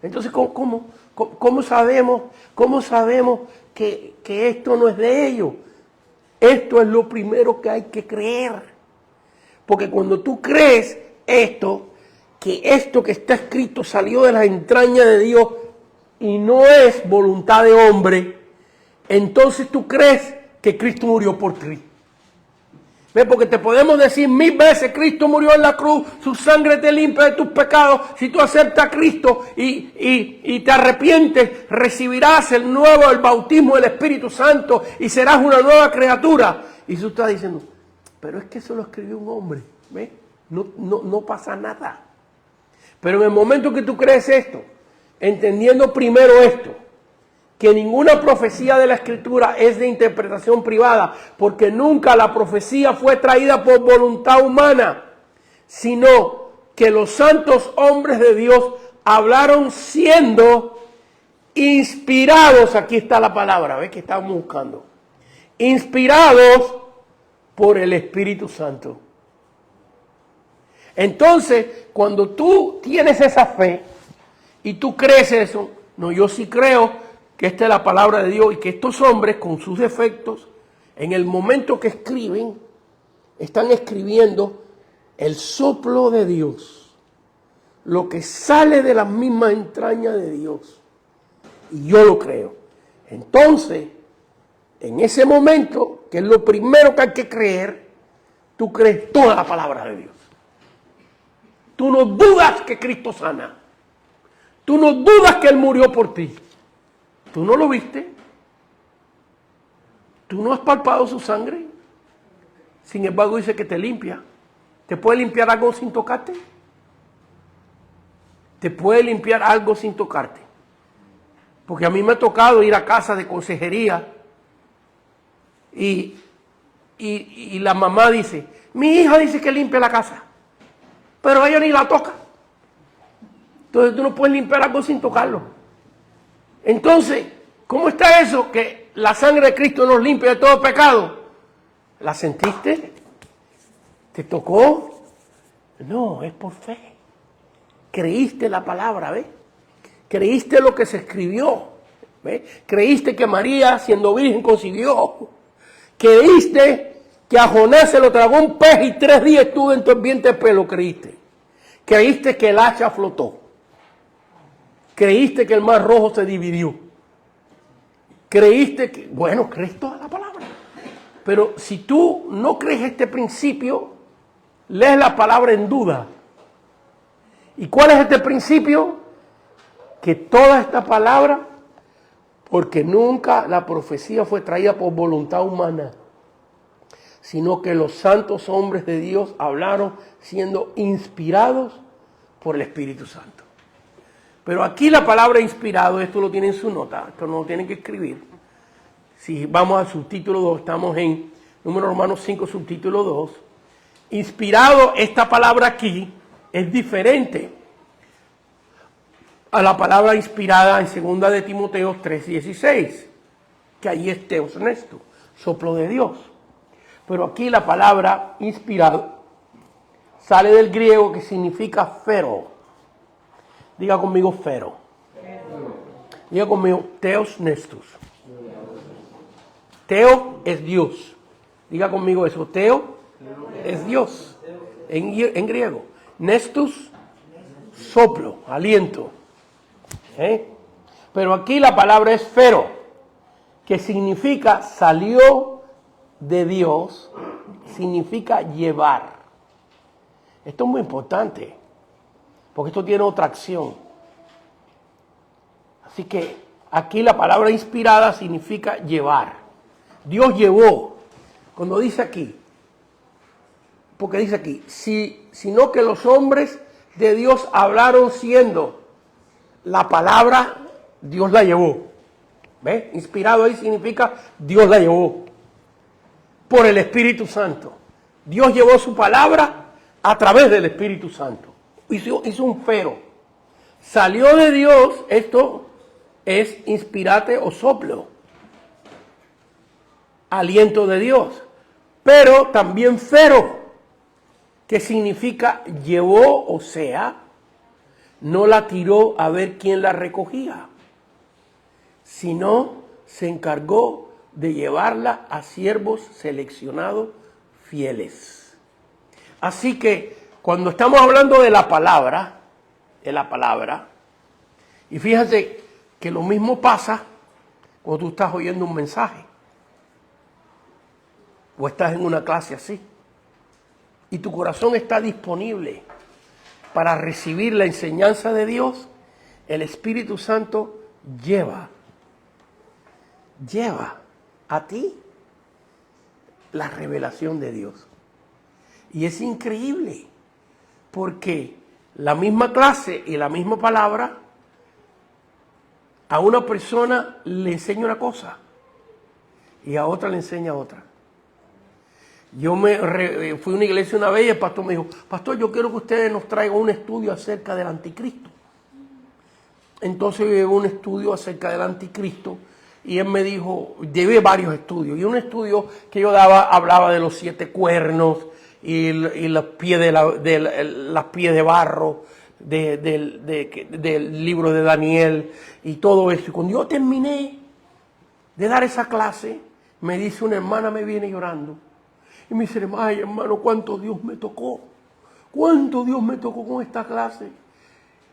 Entonces, ¿cómo sabemos que esto no es de ellos? Esto es lo primero que hay que creer. Porque cuando tú crees esto que está escrito salió de las entrañas de Dios y no es voluntad de hombre, entonces tú crees que Cristo murió por ti. ¿Ves? Porque te podemos decir 1000 veces, Cristo murió en la cruz, su sangre te limpia de tus pecados. Si tú aceptas a Cristo y te arrepientes, recibirás el bautismo del Espíritu Santo y serás una nueva criatura. Y tú estás diciendo, pero es que eso lo escribió un hombre. ¿Ves? No pasa nada. Pero en el momento que tú crees esto, entendiendo primero esto, que ninguna profecía de la Escritura es de interpretación privada, porque nunca la profecía fue traída por voluntad humana, sino que los santos hombres de Dios hablaron siendo inspirados, aquí está la palabra, ¿ves? Que estamos buscando, inspirados por el Espíritu Santo. Entonces, cuando tú tienes esa fe y tú crees eso, no, yo sí creo que esta es la palabra de Dios y que estos hombres con sus defectos, en el momento que escriben, están escribiendo el soplo de Dios, lo que sale de las mismas entrañas de Dios. Y yo lo creo. Entonces, en ese momento, que es lo primero que hay que creer, tú crees toda la palabra de Dios. Tú no dudas que Cristo sana. Tú no dudas que Él murió por ti. ¿Tú no lo viste? ¿Tú no has palpado su sangre? Sin embargo, dice que te limpia. ¿Te puede limpiar algo sin tocarte? Te puede limpiar algo sin tocarte. Porque a mí me ha tocado ir a casa de consejería y la mamá dice, mi hija dice que limpia la casa, pero ella ni la toca. Entonces tú no puedes limpiar algo sin tocarlo. Entonces, ¿cómo está eso? Que la sangre de Cristo nos limpia de todo pecado. ¿La sentiste? ¿Te tocó? No, es por fe. Creíste la palabra, ¿ves? Creíste lo que se escribió, ¿ves? Creíste que María, siendo virgen, concibió. Creíste que a Jonás se lo tragó un pez y 3 días estuvo en tu ambiente de pelo, creíste. Creíste que el hacha flotó. Creíste que el mar rojo se dividió. Creíste que, bueno, crees toda la palabra. Pero si tú no crees este principio, lees la palabra en duda. ¿Y cuál es este principio? Que toda esta palabra, porque nunca la profecía fue traída por voluntad humana, sino que los santos hombres de Dios hablaron siendo inspirados por el Espíritu Santo. Pero aquí la palabra inspirado, esto lo tienen en su nota, esto no lo tienen que escribir. Si vamos al subtítulo 2, estamos en Números Romanos 5, subtítulo 2. Inspirado, esta palabra aquí es diferente a la palabra inspirada en 2 de Timoteo 3:16, que ahí es Theos Nesto, soplo de Dios. Pero aquí la palabra inspirado sale del griego que significa fero. Diga conmigo fero. Diga conmigo Theos Nestus. Teo es Dios. Diga conmigo eso. Teo es Dios en griego. Nestus, soplo, aliento. Pero aquí la palabra es fero, que significa salió de Dios, significa llevar. Esto es muy importante, porque esto tiene otra acción. Así que aquí la palabra inspirada significa llevar. Dios llevó. Cuando dice aquí, porque dice aquí, sino que los hombres de Dios hablaron siendo la palabra, Dios la llevó. ¿Ves? Inspirado ahí significa Dios la llevó. Por el Espíritu Santo. Dios llevó su palabra a través del Espíritu Santo. Hizo un fero. Salió de Dios, esto es inspirate o soplo. Aliento de Dios. Pero también fero, que significa llevó, o sea, no la tiró a ver quién la recogía, sino se encargó de llevarla a siervos seleccionados fieles. Así que cuando estamos hablando de la palabra, y fíjate que lo mismo pasa cuando tú estás oyendo un mensaje, o estás en una clase así, y tu corazón está disponible para recibir la enseñanza de Dios, el Espíritu Santo lleva a ti la revelación de Dios. Y es increíble, porque la misma clase y la misma palabra, a una persona le enseña una cosa y a otra le enseña otra. Yo fui a una iglesia una vez y el pastor me dijo, pastor, yo quiero que ustedes nos traigan un estudio acerca del anticristo. Entonces yo llevé un estudio acerca del anticristo y él me dijo, llevé varios estudios, y un estudio que yo daba hablaba de los 7 cuernos y los pies las pies de barro del libro de Daniel y todo eso. Y cuando yo terminé de dar esa clase, me dice una hermana, me viene llorando y me dice, ay hermano, cuánto Dios me tocó con esta clase,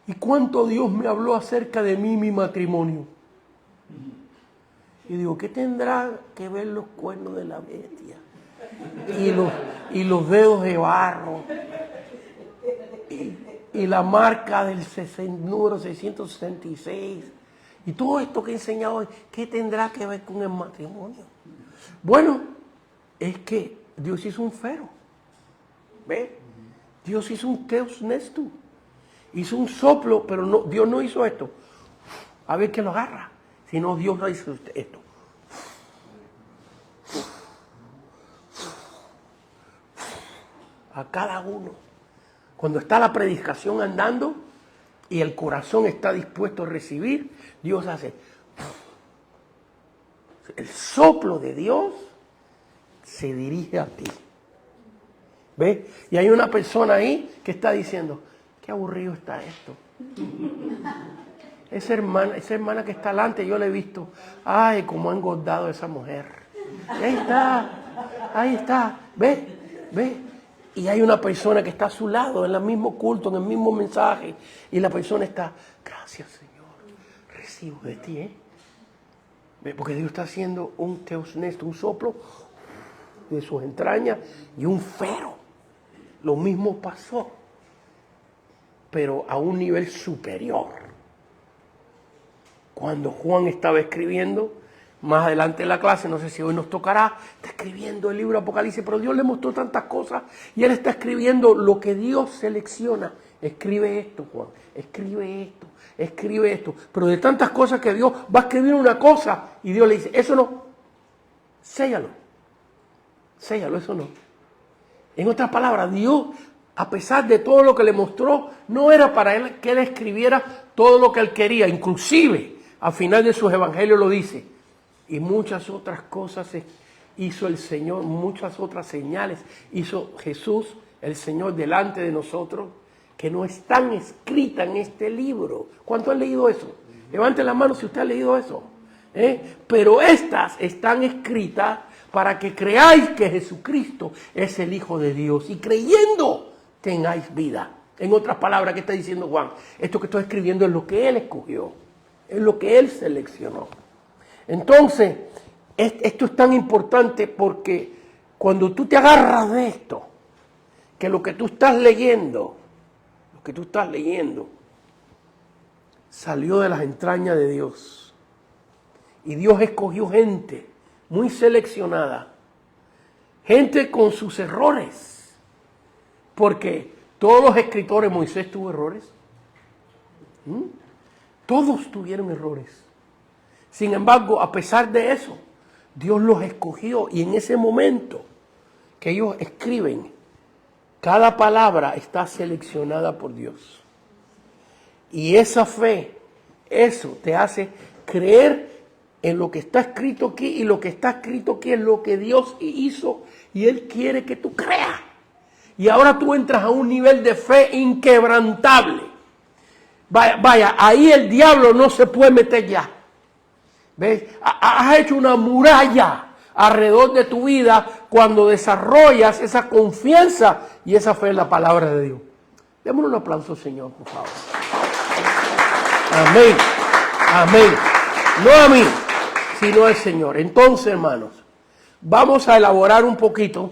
y cuánto Dios me habló acerca de mí y mi matrimonio. Y digo, ¿qué tendrá que ver los cuernos de la bestia y los dedos de barro y la marca del número 666 y todo esto que he enseñado hoy? ¿Qué tendrá que ver con el matrimonio? Bueno, es que Dios hizo un fero. ¿Ve? Dios hizo un teos nestu. Hizo un soplo, pero no, Dios no hizo esto. A ver quién lo agarra. Sino Dios hizo esto. A cada uno. Cuando está la predicación andando y el corazón está dispuesto a recibir, Dios hace el soplo de Dios se dirige a ti. ¿Ves? Y hay una persona ahí que está diciendo, qué aburrido está esto. Esa hermana que está delante, yo la he visto. Ay, cómo ha engordado esa mujer. Y ahí está. ¿Ves? ¿Ves? Y hay una persona que está a su lado, en el mismo culto, en el mismo mensaje. Y la persona está, gracias Señor, recibo de ti, ¿eh? Porque Dios está haciendo un teos nesto, un soplo de sus entrañas y un fero. Lo mismo pasó, pero a un nivel superior. Cuando Juan estaba escribiendo, más adelante en la clase, no sé si hoy nos tocará, está escribiendo el libro de Apocalipsis, pero Dios le mostró tantas cosas y él está escribiendo lo que Dios selecciona. Escribe esto, Juan, escribe esto. Pero de tantas cosas que Dios va a escribir una cosa y Dios le dice, eso no, séllalo, eso no. En otras palabras, Dios, a pesar de todo lo que le mostró, no era para él que él escribiera todo lo que él quería. Inclusive, al final de sus evangelios lo dice. Y muchas otras cosas hizo el Señor, muchas otras señales hizo Jesús, el Señor, delante de nosotros, que no están escritas en este libro. ¿Cuántos han leído eso? Levanten la mano si usted ha leído eso. Pero estas están escritas para que creáis que Jesucristo es el Hijo de Dios y creyendo tengáis vida. En otras palabras, ¿qué está diciendo Juan? Esto que estoy escribiendo es lo que Él escogió, es lo que Él seleccionó. Entonces, esto es tan importante porque cuando tú te agarras de esto, que lo que tú estás leyendo, salió de las entrañas de Dios. Y Dios escogió gente muy seleccionada, gente con sus errores, porque todos los escritores, Moisés tuvo errores, todos tuvieron errores. Sin embargo, a pesar de eso, Dios los escogió y en ese momento que ellos escriben, cada palabra está seleccionada por Dios. Y esa fe, eso te hace creer en lo que está escrito aquí, y lo que está escrito aquí es lo que Dios hizo y Él quiere que tú creas. Y ahora tú entras a un nivel de fe inquebrantable. Vaya, ahí el diablo no se puede meter ya. ¿Ves? Has hecho una muralla alrededor de tu vida cuando desarrollas esa confianza y esa fe en la palabra de Dios. Démosle un aplauso, Señor, por favor. Amén. Amén. No a mí, sino al Señor. Entonces, hermanos, vamos a elaborar un poquito.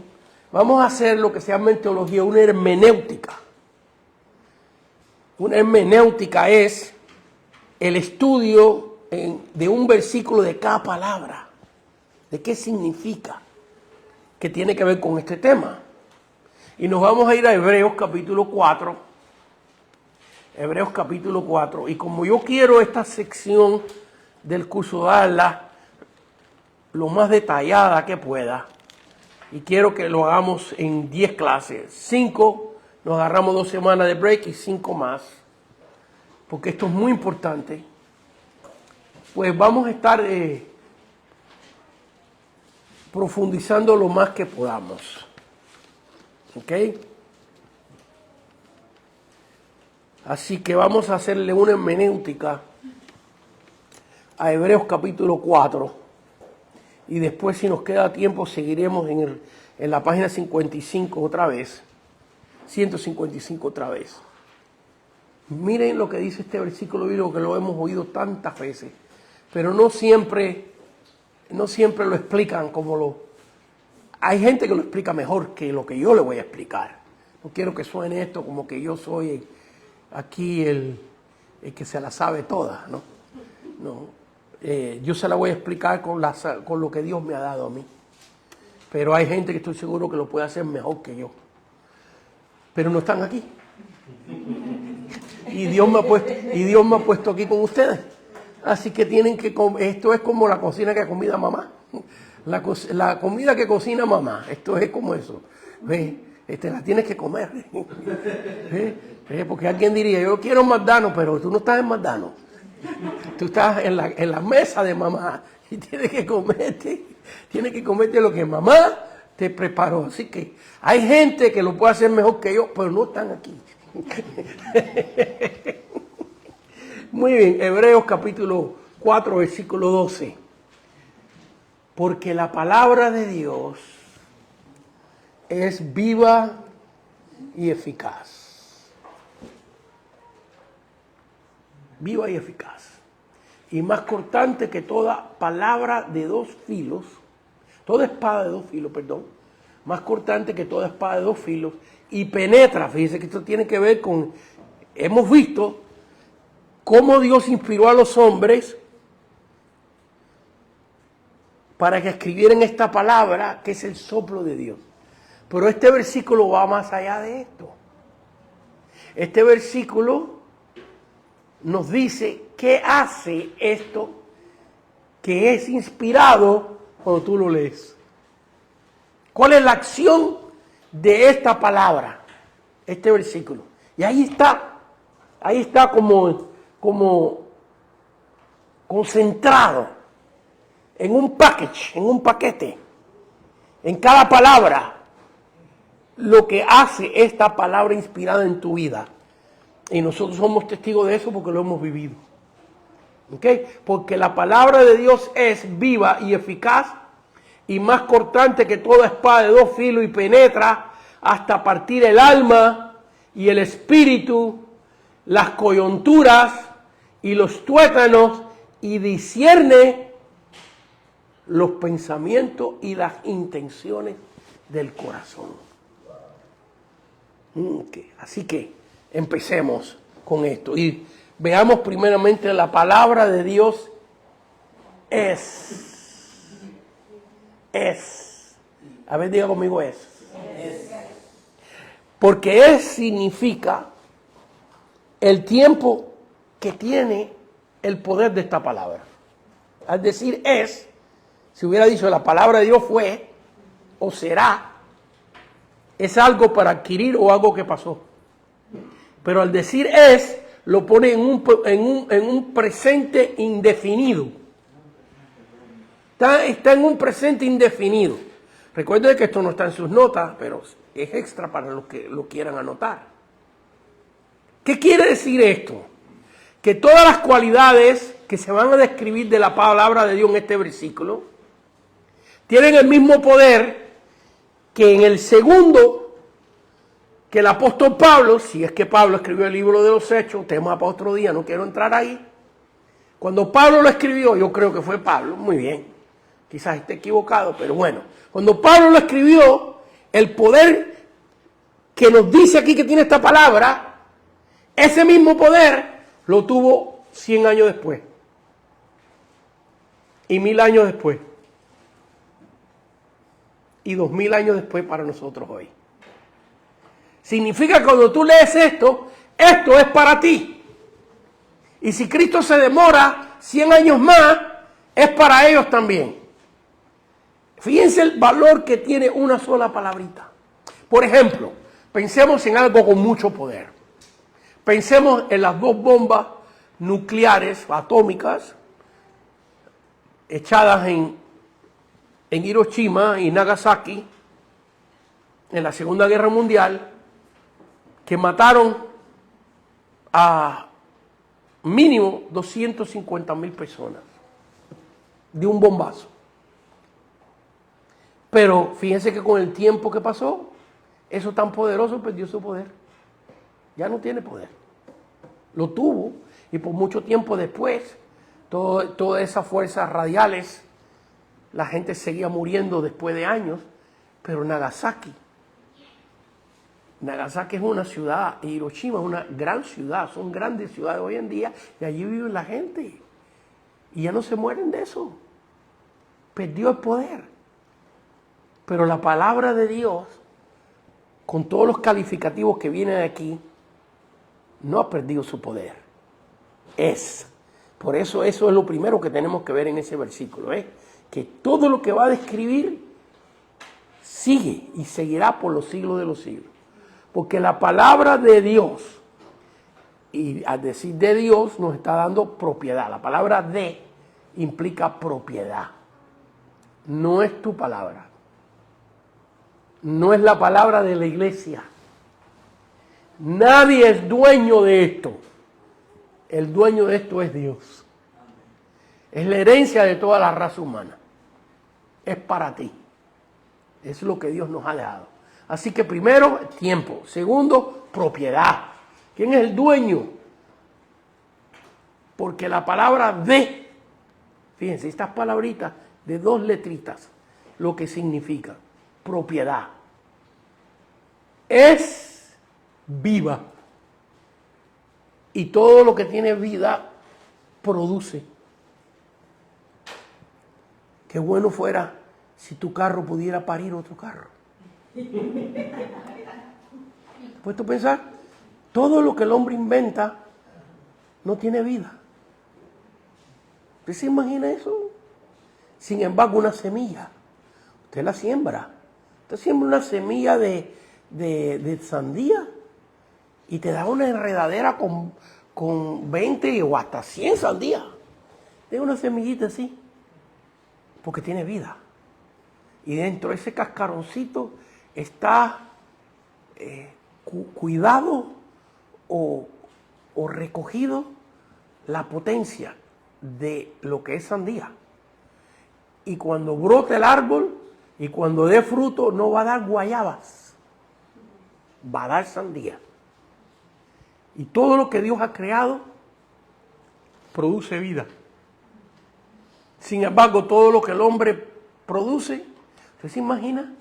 Vamos a hacer lo que se llama en teología una hermenéutica. Una hermenéutica es el estudio de un versículo de cada palabra. ¿De qué significa? Que tiene que ver con este tema. Y nos vamos a ir a Hebreos capítulo 4. Hebreos capítulo 4. Y como yo quiero esta sección del curso darla lo más detallada que pueda, y quiero que lo hagamos en 10 clases. 5, nos agarramos 2 semanas de break y 5 más. Porque esto es muy importante. Pues vamos a estar profundizando lo más que podamos. ¿Ok? Así que vamos a hacerle una hermenéutica a Hebreos capítulo 4. Y después, si nos queda tiempo, seguiremos en la página 55 otra vez. 155 otra vez. Miren lo que dice este versículo bíblico que lo hemos oído tantas veces. Pero no siempre lo explican como lo... Hay gente que lo explica mejor que lo que yo le voy a explicar. No quiero que suene esto como que yo soy aquí el que se la sabe toda, ¿no? No. Yo se la voy a explicar con lo que Dios me ha dado a mí. pero hay gente que estoy seguro que lo puede hacer mejor que yo. Pero no están aquí. Y Dios me ha puesto aquí con ustedes. Así que tienen que comer. Esto es como la cocina que comida mamá. La comida que cocina mamá. Esto es como eso. ¿Ves? La tienes que comer. ¿Ves? Porque alguien diría, yo quiero McDonald's, pero tú no estás en McDonald's. Tú estás en la mesa de mamá y tienes que comerte lo que mamá te preparó. Así que hay gente que lo puede hacer mejor que yo, pero no están aquí. Muy bien, Hebreos capítulo 4, versículo 12. Porque la palabra de Dios es viva y eficaz. Viva y eficaz. Y más cortante que toda palabra de dos filos, toda espada de dos filos, perdón, más cortante que toda espada de dos filos, y penetra. Fíjense que esto tiene que ver con, hemos visto cómo Dios inspiró a los hombres para que escribieran esta palabra, que es el soplo de Dios. Pero este versículo va más allá de esto. Este versículo nos dice qué hace esto que es inspirado cuando tú lo lees. ¿Cuál es la acción de esta palabra? Este versículo. Y ahí está como concentrado en un paquete, en cada palabra, lo que hace esta palabra inspirada en tu vida. Y nosotros somos testigos de eso porque lo hemos vivido. ¿Ok? Porque la palabra de Dios es viva y eficaz y más cortante que toda espada de dos filos y penetra hasta partir el alma y el espíritu, las coyunturas y los tuétanos, y discierne los pensamientos y las intenciones del corazón. Okay. Así que empecemos con esto y veamos primeramente la palabra de Dios es. A ver, diga conmigo es. Porque es significa el tiempo que tiene el poder de esta palabra. Al decir es, si hubiera dicho la palabra de Dios fue o será, es algo para adquirir o algo que pasó. Pero al decir es, lo pone en un presente indefinido. Está en un presente indefinido. Recuerden que esto no está en sus notas, pero es extra para los que lo quieran anotar. ¿Qué quiere decir esto? Que todas las cualidades que se van a describir de la palabra de Dios en este versículo tienen el mismo poder que en el segundo que el apóstol Pablo, si es que Pablo escribió el libro de los Hechos, tema para otro día, no quiero entrar ahí. Cuando Pablo lo escribió, yo creo que fue Pablo, muy bien, quizás esté equivocado, pero bueno, cuando Pablo lo escribió, el poder que nos dice aquí que tiene esta palabra, ese mismo poder lo tuvo 100 años después y 1000 años después y 2000 años después para nosotros hoy. Significa que cuando tú lees esto es para ti. Y si Cristo se demora 100 años más, es para ellos también. Fíjense el valor que tiene una sola palabrita. Por ejemplo, pensemos en algo con mucho poder. Pensemos en las dos bombas nucleares, atómicas, echadas en Hiroshima y Nagasaki en la Segunda Guerra Mundial, que mataron a mínimo 250,000 personas de un bombazo. Pero fíjense que con el tiempo que pasó, eso tan poderoso perdió su poder. Ya no tiene poder. Lo tuvo y por mucho tiempo después, todas esas fuerzas radiales, la gente seguía muriendo después de años, pero Nagasaki es una ciudad, Hiroshima es una gran ciudad, son grandes ciudades hoy en día, y allí vive la gente. Y ya no se mueren de eso. Perdió el poder. Pero la palabra de Dios, con todos los calificativos que vienen aquí, no ha perdido su poder. Es. Por eso es lo primero que tenemos que ver en ese versículo, que todo lo que va a describir sigue y seguirá por los siglos de los siglos. Porque la palabra de Dios, y al decir de Dios, nos está dando propiedad. La palabra de implica propiedad. No es tu palabra. No es la palabra de la iglesia. Nadie es dueño de esto. El dueño de esto es Dios. Es la herencia de toda la raza humana. Es para ti. Es lo que Dios nos ha dejado. Así que primero, tiempo. Segundo, propiedad. ¿Quién es el dueño? Porque la palabra de, fíjense, estas palabritas de 2 letritas, lo que significa propiedad. Es viva. Y todo lo que tiene vida produce. Qué bueno fuera si tu carro pudiera parir otro carro. ¿Puesto a pensar? Todo lo que el hombre inventa no tiene vida. ¿Usted se imagina eso? Sin embargo, una semilla, usted la siembra. Usted siembra una semilla de sandía y te da una enredadera con 20 o hasta 100 sandías. Es una semillita así, porque tiene vida. Y dentro de ese cascaroncito está cuidado o recogido la potencia de lo que es sandía. Y cuando brote el árbol y cuando dé fruto, no va a dar guayabas, va a dar sandía. Y todo lo que Dios ha creado produce vida. Sin embargo, todo lo que el hombre produce, ¿usted se imagina?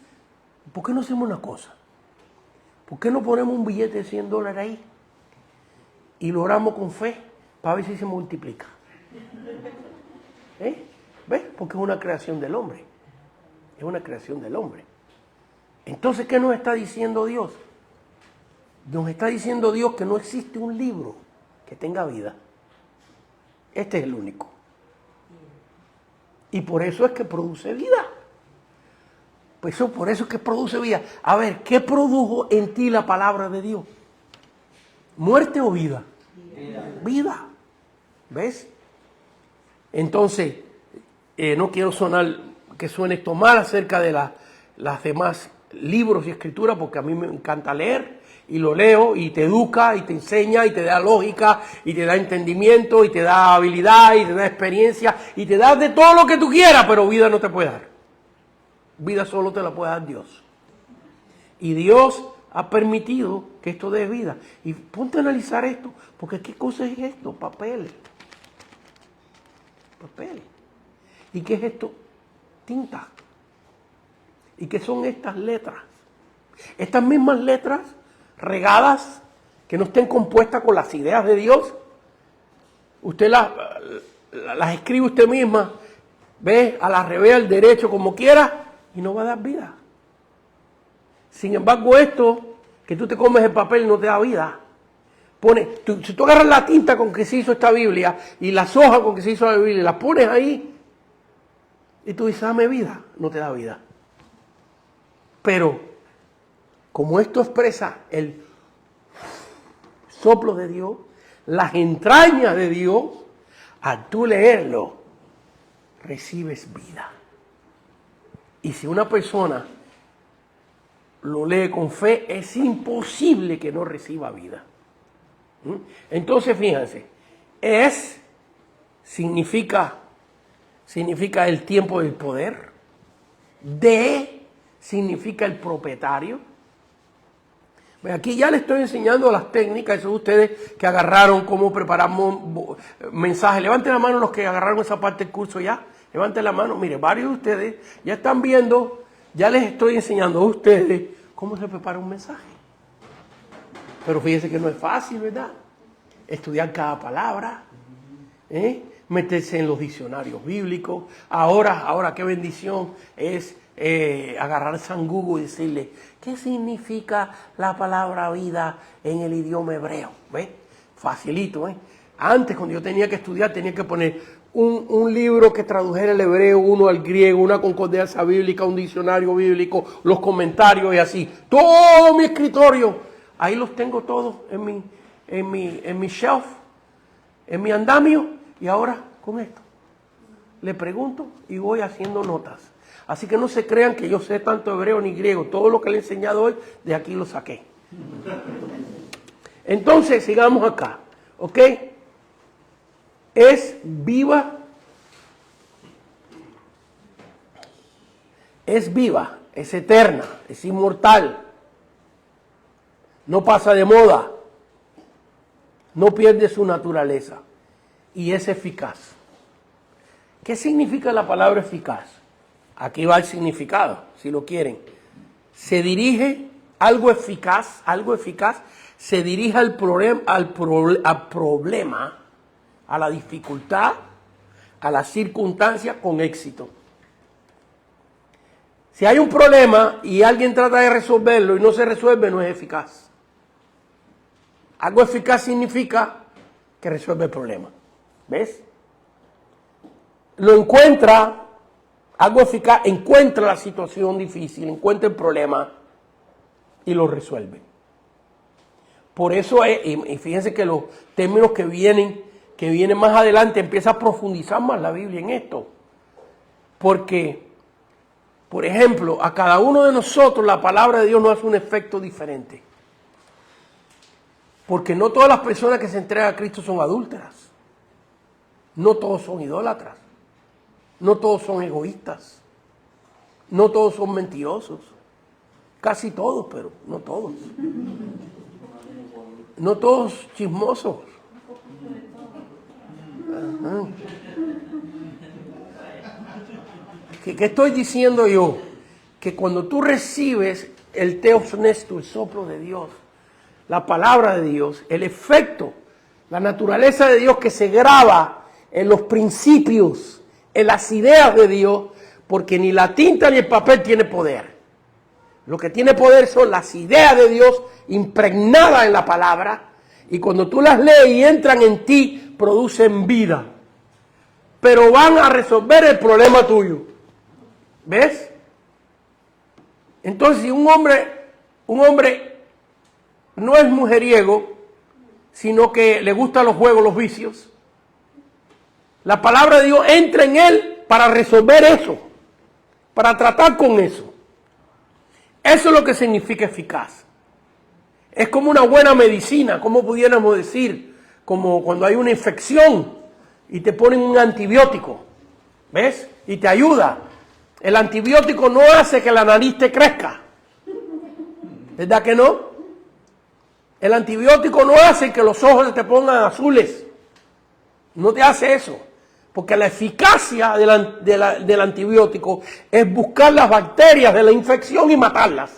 ¿Por qué no hacemos una cosa? ¿Por qué no ponemos un billete de $100 ahí y lo oramos con fe para ver si se multiplica? ¿Ves? Porque es una creación del hombre. Es una creación del hombre. Entonces, ¿qué nos está diciendo Dios? Nos está diciendo Dios que no existe un libro que tenga vida. Este es el único. Y por eso es que produce vida. Pues por eso es que produce vida. A ver, ¿qué produjo en ti la palabra de Dios? ¿Muerte o vida? Vida. ¿Ves? Entonces, no quiero que suene esto mal acerca de las demás libros y escrituras, porque a mí me encanta leer, y lo leo, y te educa, y te enseña, y te da lógica, y te da entendimiento, y te da habilidad, y te da experiencia, y te da de todo lo que tú quieras, pero vida no te puede dar. Vida solo te la puede dar Dios. Y Dios ha permitido que esto dé vida. Y ponte a analizar esto, porque ¿qué cosa es esto? Papel. ¿Y qué es esto? Tinta. ¿Y qué son estas letras? Estas mismas letras regadas, que no estén compuestas con las ideas de Dios, usted las escribe usted misma, ve, a la revés, al derecho, como quiera, y no va a dar vida. Sin embargo, esto, que tú te comes el papel, no te da vida. Si tú agarras la tinta con que se hizo esta Biblia y las hojas con que se hizo la Biblia y las pones ahí, y tú dices, dame vida, no te da vida. Pero, como esto expresa el soplo de Dios, las entrañas de Dios, al tú leerlo, recibes vida. Y si una persona lo lee con fe, es imposible que no reciba vida. Entonces, fíjense, significa el tiempo del poder. Significa el propietario. Aquí ya les estoy enseñando las técnicas, eso de ustedes que agarraron cómo preparamos mensajes. Levanten la mano los que agarraron esa parte del curso ya. Levanten la mano. Mire, varios de ustedes ya están viendo, ya les estoy enseñando a ustedes cómo se prepara un mensaje. Pero fíjense que no es fácil, ¿verdad? Estudiar cada palabra. meterse en los diccionarios bíblicos. Ahora qué bendición es agarrar San Google y decirle, ¿qué significa la palabra vida en el idioma hebreo? ¿Ves? Facilito, ¿eh? Antes, cuando yo tenía que estudiar, tenía que poner un libro que tradujera el hebreo, uno al griego, una concordancia bíblica, un diccionario bíblico, los comentarios y así. Todo mi escritorio. Ahí los tengo todos en mi shelf, en mi andamio. Y ahora con esto le pregunto y voy haciendo notas. Así que no se crean que yo sé tanto hebreo ni griego. Todo lo que le he enseñado hoy, de aquí lo saqué. Entonces, sigamos acá. ¿Ok? Es viva. Es viva, es eterna, es inmortal. No pasa de moda. No pierde su naturaleza. Y es eficaz. ¿Qué significa la palabra eficaz? Aquí va el significado, si lo quieren. Se dirige, algo eficaz, se dirige al problema, a la dificultad, a la circunstancia con éxito. Si hay un problema y alguien trata de resolverlo y no se resuelve, no es eficaz. Algo eficaz significa que resuelve el problema. ¿Ves? Lo encuentra, algo eficaz, encuentra la situación difícil, encuentra el problema y lo resuelve. Por eso es, y fíjense que los términos que vienen más adelante, empieza a profundizar más la Biblia en esto. Porque, por ejemplo, a cada uno de nosotros la palabra de Dios nos hace un efecto diferente. Porque no todas las personas que se entregan a Cristo son adúlteras. No todos son idólatras. No todos son egoístas. No todos son mentirosos. Casi todos, pero no todos. No todos chismosos. Ajá. ¿Qué estoy diciendo yo? Que cuando tú recibes el teos nesto, el soplo de Dios, la palabra de Dios, el efecto, la naturaleza de Dios que se graba en los principios, en las ideas de Dios, porque ni la tinta ni el papel tiene poder. Lo que tiene poder son las ideas de Dios impregnadas en la palabra, y cuando tú las lees y entran en ti, producen vida. Pero van a resolver el problema tuyo. ¿Ves? Entonces, si un hombre no es mujeriego, sino que le gustan los juegos, los vicios, la palabra de Dios entra en él para resolver eso, para tratar con eso. Eso es lo que significa eficaz. Es como una buena medicina, como pudiéramos decir, como cuando hay una infección y te ponen un antibiótico, ¿ves? Y te ayuda. El antibiótico no hace que la nariz te crezca, ¿verdad que no? El antibiótico no hace que los ojos te pongan azules, no te hace eso. Porque la eficacia del antibiótico es buscar las bacterias de la infección y matarlas.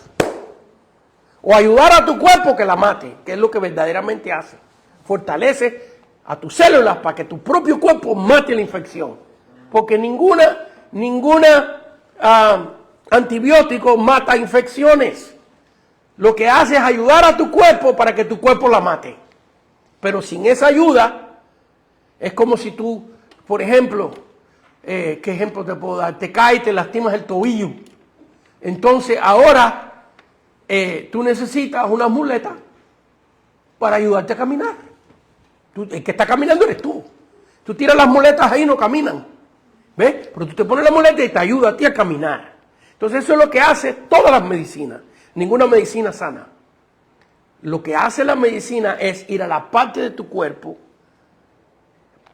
O ayudar a tu cuerpo que la mate, que es lo que verdaderamente hace. Fortalece a tus células para que tu propio cuerpo mate la infección. Porque ninguna antibiótico mata infecciones. Lo que hace es ayudar a tu cuerpo para que tu cuerpo la mate. Pero sin esa ayuda, es como si tú, por ejemplo, ¿qué ejemplo te puedo dar? Te caes y te lastimas el tobillo. Entonces ahora tú necesitas una muleta para ayudarte a caminar. El que está caminando eres tú. Tú tiras las muletas ahí y no caminan. ¿Ves? Pero tú te pones la muleta y te ayuda a ti a caminar. Entonces eso es lo que hace todas las medicinas. Ninguna medicina sana. Lo que hace la medicina es ir a la parte de tu cuerpo,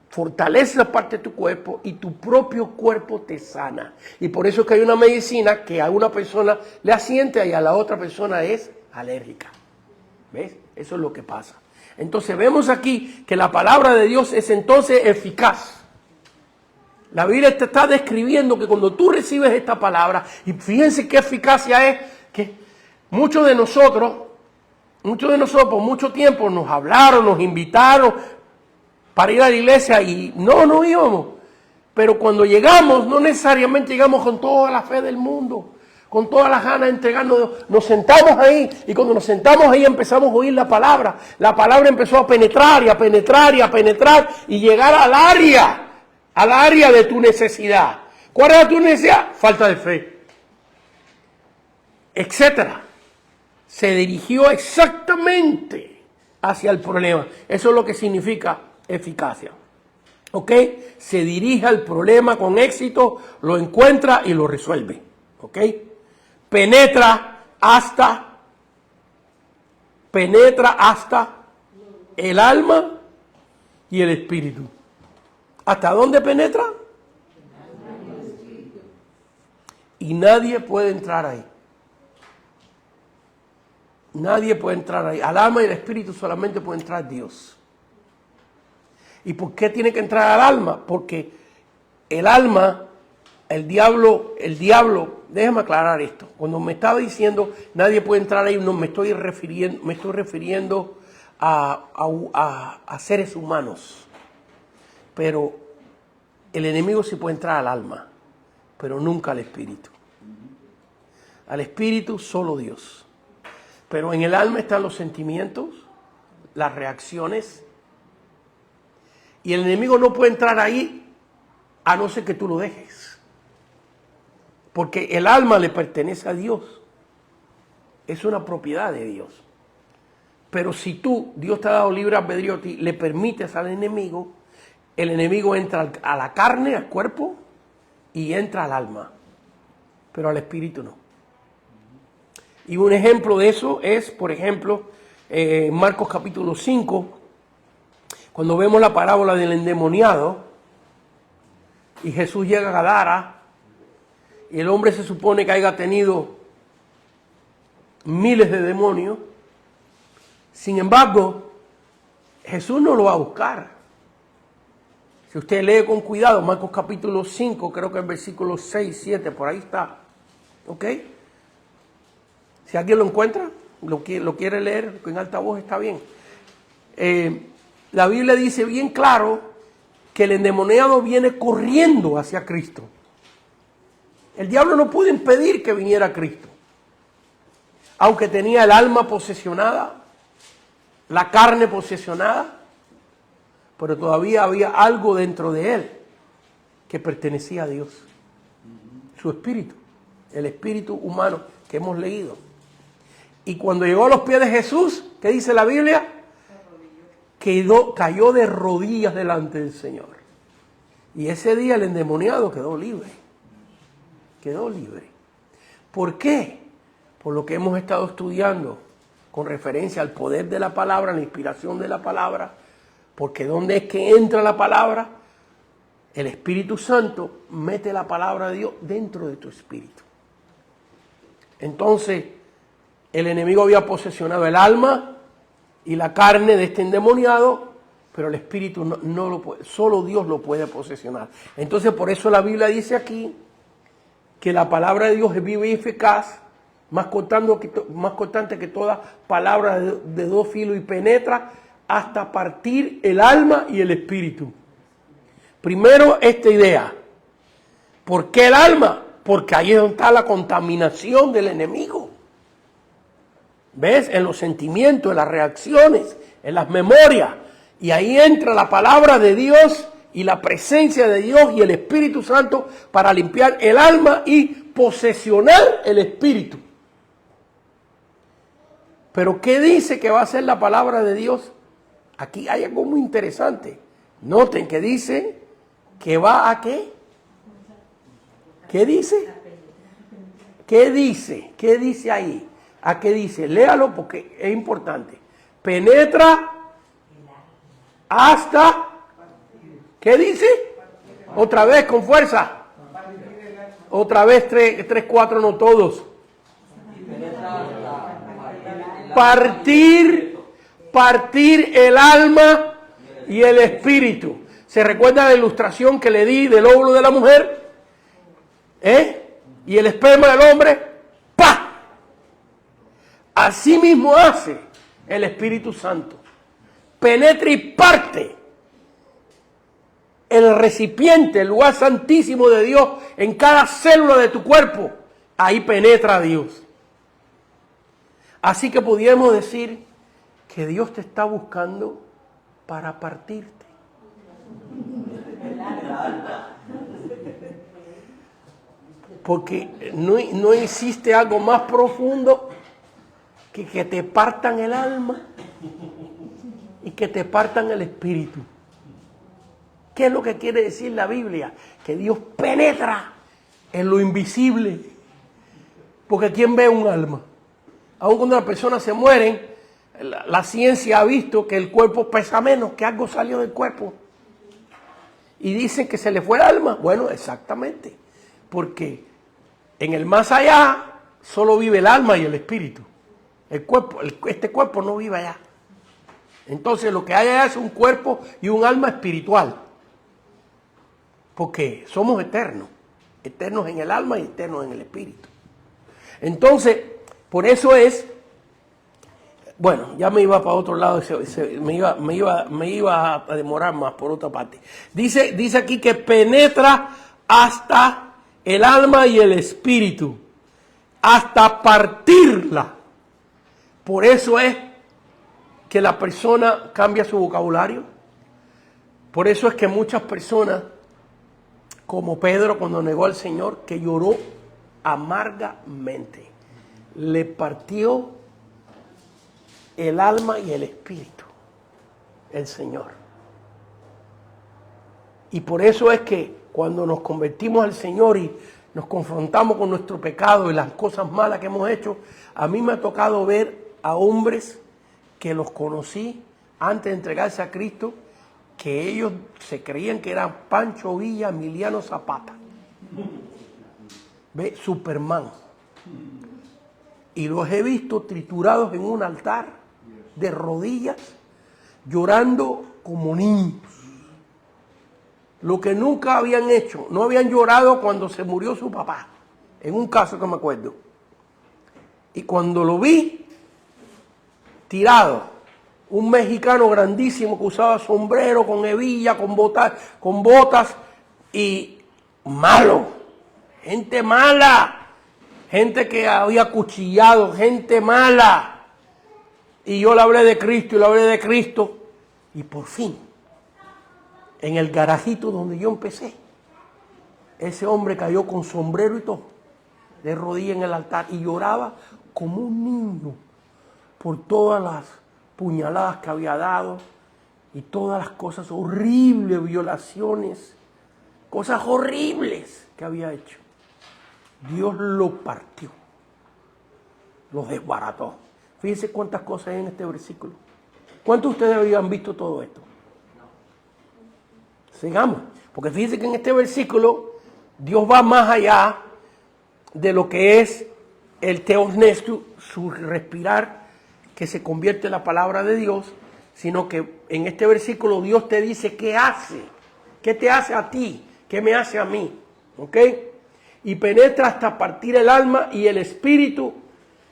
fortalece la parte de tu cuerpo y tu propio cuerpo te sana. Y por eso es que hay una medicina que a una persona le asiente y a la otra persona es alérgica. ¿Ves? Eso es lo que pasa. Entonces vemos aquí que la palabra de Dios es entonces eficaz. La Biblia te está describiendo que cuando tú recibes esta palabra, y fíjense qué eficacia es, que muchos de nosotros por mucho tiempo nos hablaron, nos invitaron, para ir a la iglesia y no íbamos. Pero cuando llegamos, no necesariamente llegamos con toda la fe del mundo, con todas las ganas de entregarnos. Nos sentamos ahí y cuando nos sentamos ahí empezamos a oír la palabra. La palabra empezó a penetrar y a penetrar y a penetrar y llegar al área de tu necesidad. ¿Cuál era tu necesidad? Falta de fe, etcétera. Se dirigió exactamente hacia el problema. Eso es lo que significa eficacia. ¿Ok? Se dirige al problema con éxito, lo encuentra y lo resuelve. ¿Ok? Penetra hasta el alma y el espíritu. ¿Hasta dónde penetra? Y nadie puede entrar ahí. Nadie puede entrar ahí. Al alma y al espíritu solamente puede entrar Dios. ¿Y por qué tiene que entrar al alma? Porque el alma, el diablo, déjame aclarar esto. Cuando me estaba diciendo nadie puede entrar ahí, no me estoy refiriendo a seres humanos. Pero el enemigo sí puede entrar al alma, pero nunca al espíritu. Al espíritu solo Dios. Pero en el alma están los sentimientos, las reacciones. Y el enemigo no puede entrar ahí a no ser que tú lo dejes. Porque el alma le pertenece a Dios. Es una propiedad de Dios. Pero si tú, Dios te ha dado libre albedrío a ti, le permites al enemigo, el enemigo entra a la carne, al cuerpo, y entra al alma. Pero al espíritu no. Y un ejemplo de eso es, por ejemplo, Marcos capítulo 5, cuando vemos la parábola del endemoniado, y Jesús llega a Gadara, y el hombre se supone que haya tenido miles de demonios. Sin embargo, Jesús no lo va a buscar. Si usted lee con cuidado, Marcos capítulo 5, creo que el versículo 6, 7, por ahí está. ¿Ok? Si alguien lo encuentra, lo quiere leer en alta voz, está bien. La Biblia dice bien claro que el endemoniado viene corriendo hacia Cristo. El diablo no pudo impedir que viniera Cristo. Aunque tenía el alma posesionada, la carne posesionada, pero todavía había algo dentro de él que pertenecía a Dios. Su espíritu, el espíritu humano que hemos leído. Y cuando llegó a los pies de Jesús, ¿qué dice la Biblia? Cayó de rodillas delante del Señor. Y ese día el endemoniado quedó libre. Quedó libre. ¿Por qué? Por lo que hemos estado estudiando con referencia al poder de la palabra, la inspiración de la palabra. Porque ¿dónde es que entra la palabra? El Espíritu Santo mete la palabra de Dios dentro de tu espíritu. Entonces, el enemigo había posesionado el alma y la carne de este endemoniado, pero el espíritu no lo puede, solo Dios lo puede posesionar. Entonces, por eso la Biblia dice aquí que la palabra de Dios es viva y eficaz, más cortante que toda palabra de dos filos y penetra hasta partir el alma y el espíritu. Primero, esta idea. ¿Por qué el alma? Porque ahí es donde está la contaminación del enemigo. ¿Ves? En los sentimientos, en las reacciones, en las memorias. Y ahí entra la palabra de Dios y la presencia de Dios y el Espíritu Santo para limpiar el alma y posesionar el espíritu. Pero ¿qué dice que va a ser la palabra de Dios? Aquí hay algo muy interesante. Noten que dice que va a ¿qué? ¿Qué dice? ¿Qué dice? ¿Qué dice ahí? ¿A qué dice? Léalo porque es importante. Penetra hasta... ¿Qué dice? Otra vez, con fuerza. Otra vez, 3, 4, no todos. Partir el alma y el espíritu. ¿Se recuerda la ilustración que le di del óvulo de la mujer? Y el esperma del hombre. ¡Pah! Así mismo hace el Espíritu Santo. Penetra y parte el recipiente, el lugar santísimo de Dios, en cada célula de tu cuerpo, ahí penetra Dios. Así que pudiéramos decir que Dios te está buscando para partirte. Porque no existe algo más profundo que te partan el alma y que te partan el espíritu. ¿Qué es lo que quiere decir la Biblia? Que Dios penetra en lo invisible. Porque ¿quién ve un alma? Aun cuando las personas se mueren, la ciencia ha visto que el cuerpo pesa menos, que algo salió del cuerpo. Y dicen que se le fue el alma. Bueno, exactamente. Porque en el más allá solo vive el alma y el espíritu. El cuerpo, este cuerpo no vive allá. Entonces lo que hay allá es un cuerpo y un alma espiritual. Porque somos eternos. Eternos en el alma y eternos en el espíritu. Entonces, por eso es, bueno, ya me iba para otro lado, me iba a demorar más por otra parte. Dice aquí que penetra hasta el alma y el espíritu, hasta partirla. Por eso es que la persona cambia su vocabulario. Por eso es que muchas personas, como Pedro cuando negó al Señor, que lloró amargamente, le partió el alma y el espíritu, el Señor. Y por eso es que cuando nos convertimos al Señor y nos confrontamos con nuestro pecado y las cosas malas que hemos hecho, a mí me ha tocado ver a hombres que los conocí antes de entregarse a Cristo, que ellos se creían que eran Pancho Villa, Emiliano Zapata. ¿Ve? Superman. Y los he visto triturados en un altar, de rodillas, llorando como niños. Lo que nunca habían hecho, no habían llorado cuando se murió su papá, en un caso que me acuerdo. Y cuando lo vi, tirado, un mexicano grandísimo que usaba sombrero, con hebilla, con botas y malo, gente mala. Gente que había cuchillado, gente mala. Y yo le hablé de Cristo y le hablé de Cristo. Y por fin, en el garajito donde yo empecé, ese hombre cayó con sombrero y todo, de rodillas en el altar, y lloraba como un niño por todas las puñaladas que había dado y todas las cosas horribles, violaciones, cosas horribles que había hecho. Dios lo partió, lo desbarató. Fíjense cuántas cosas hay en este versículo. ¿Cuántos de ustedes habían visto todo esto? Sigamos, porque fíjense que en este versículo Dios va más allá de lo que es el teosnestu, su respirar, que se convierte en la palabra de Dios, sino que en este versículo Dios te dice qué hace, qué te hace a ti, qué me hace a mí, ¿ok? Y penetra hasta partir el alma y el espíritu,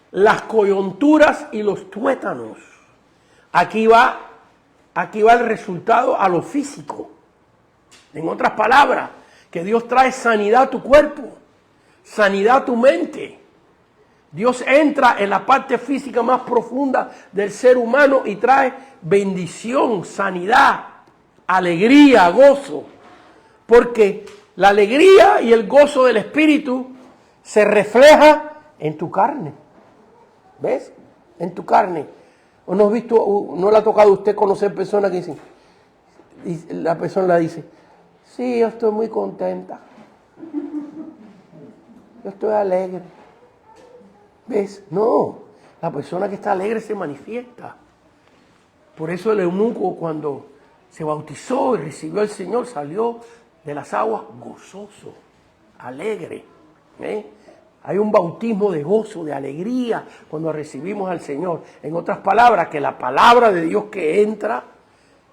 las coyunturas y los tuétanos. Aquí va el resultado a lo físico. En otras palabras, que Dios trae sanidad a tu cuerpo, sanidad a tu mente. Dios entra en la parte física más profunda del ser humano y trae bendición, sanidad, alegría, gozo. Porque la alegría y el gozo del Espíritu se refleja en tu carne. ¿Ves? En tu carne. ¿O no has visto, no le ha tocado a usted conocer personas que dicen, y la persona le dice, sí, yo estoy muy contenta. Yo estoy alegre. ¿Ves? No, la persona que está alegre se manifiesta. Por eso el eunuco, cuando se bautizó y recibió al Señor, salió de las aguas gozoso, alegre. Hay un bautismo de gozo, de alegría cuando recibimos al Señor. En otras palabras, que la palabra de Dios que entra,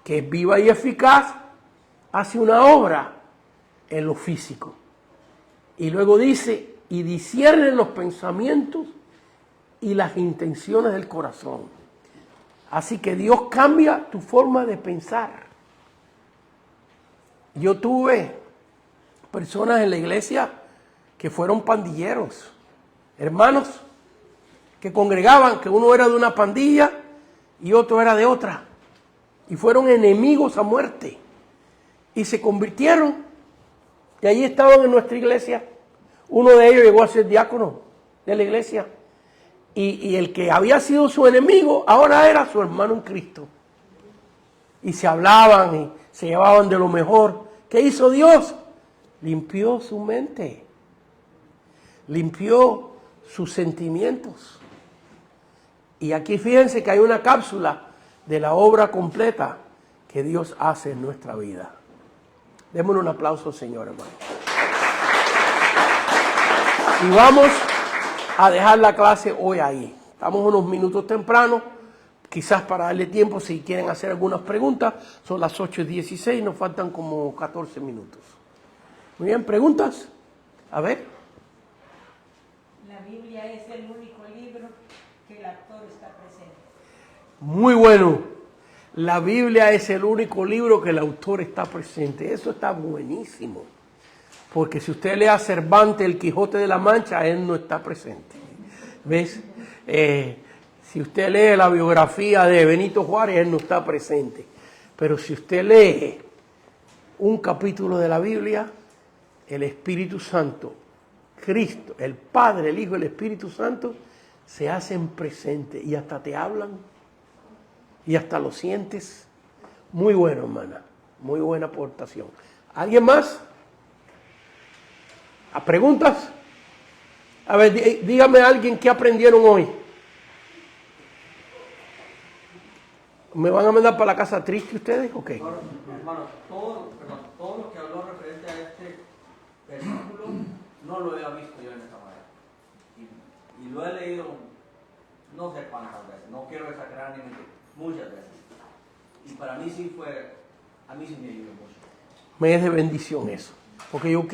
que es viva y eficaz, hace una obra en lo físico. Y luego dice, y discierne los pensamientos y las intenciones del corazón. Así que Dios cambia tu forma de pensar. Yo tuve personas en la iglesia que fueron pandilleros, hermanos que congregaban, que uno era de una pandilla y otro era de otra, y fueron enemigos a muerte, y se convirtieron, y allí estaban en nuestra iglesia. Uno de ellos llegó a ser diácono de la iglesia, y el que había sido su enemigo ahora era su hermano en Cristo, y se hablaban y se llevaban de lo mejor. ¿Qué hizo Dios? Limpió su mente, limpió sus sentimientos. Y aquí fíjense que hay una cápsula de la obra completa que Dios hace en nuestra vida. Démosle un aplauso, Señor, hermano. Y vamos a dejar la clase hoy ahí. Estamos unos minutos temprano, quizás para darle tiempo si quieren hacer algunas preguntas. Son las 8:16, nos faltan como 14 minutos. Muy bien, ¿preguntas? A ver. La Biblia es el único libro que el autor está presente. Muy bueno. La Biblia es el único libro que el autor está presente. Eso está buenísimo. Porque si usted lee a Cervantes, el Quijote de la Mancha, él no está presente. ¿Ves? Si usted lee la biografía de Benito Juárez, él no está presente. Pero si usted lee un capítulo de la Biblia, el Espíritu Santo, Cristo, el Padre, el Hijo y el Espíritu Santo se hacen presentes y hasta te hablan y hasta lo sientes. Muy bueno, hermana. Muy buena aportación. ¿Alguien más? ¿A preguntas? A ver, dígame a alguien qué aprendieron hoy. ¿Me van a mandar para la casa triste ustedes? Ok. Hermano, todo lo que habló referente a este versículo no lo había visto yo en esta manera. Y lo he leído no sé cuántas veces, no quiero exagerar ni mentir, muchas veces. Y para mí sí a mí sí me ayudó mucho. Me es de bendición eso, porque yo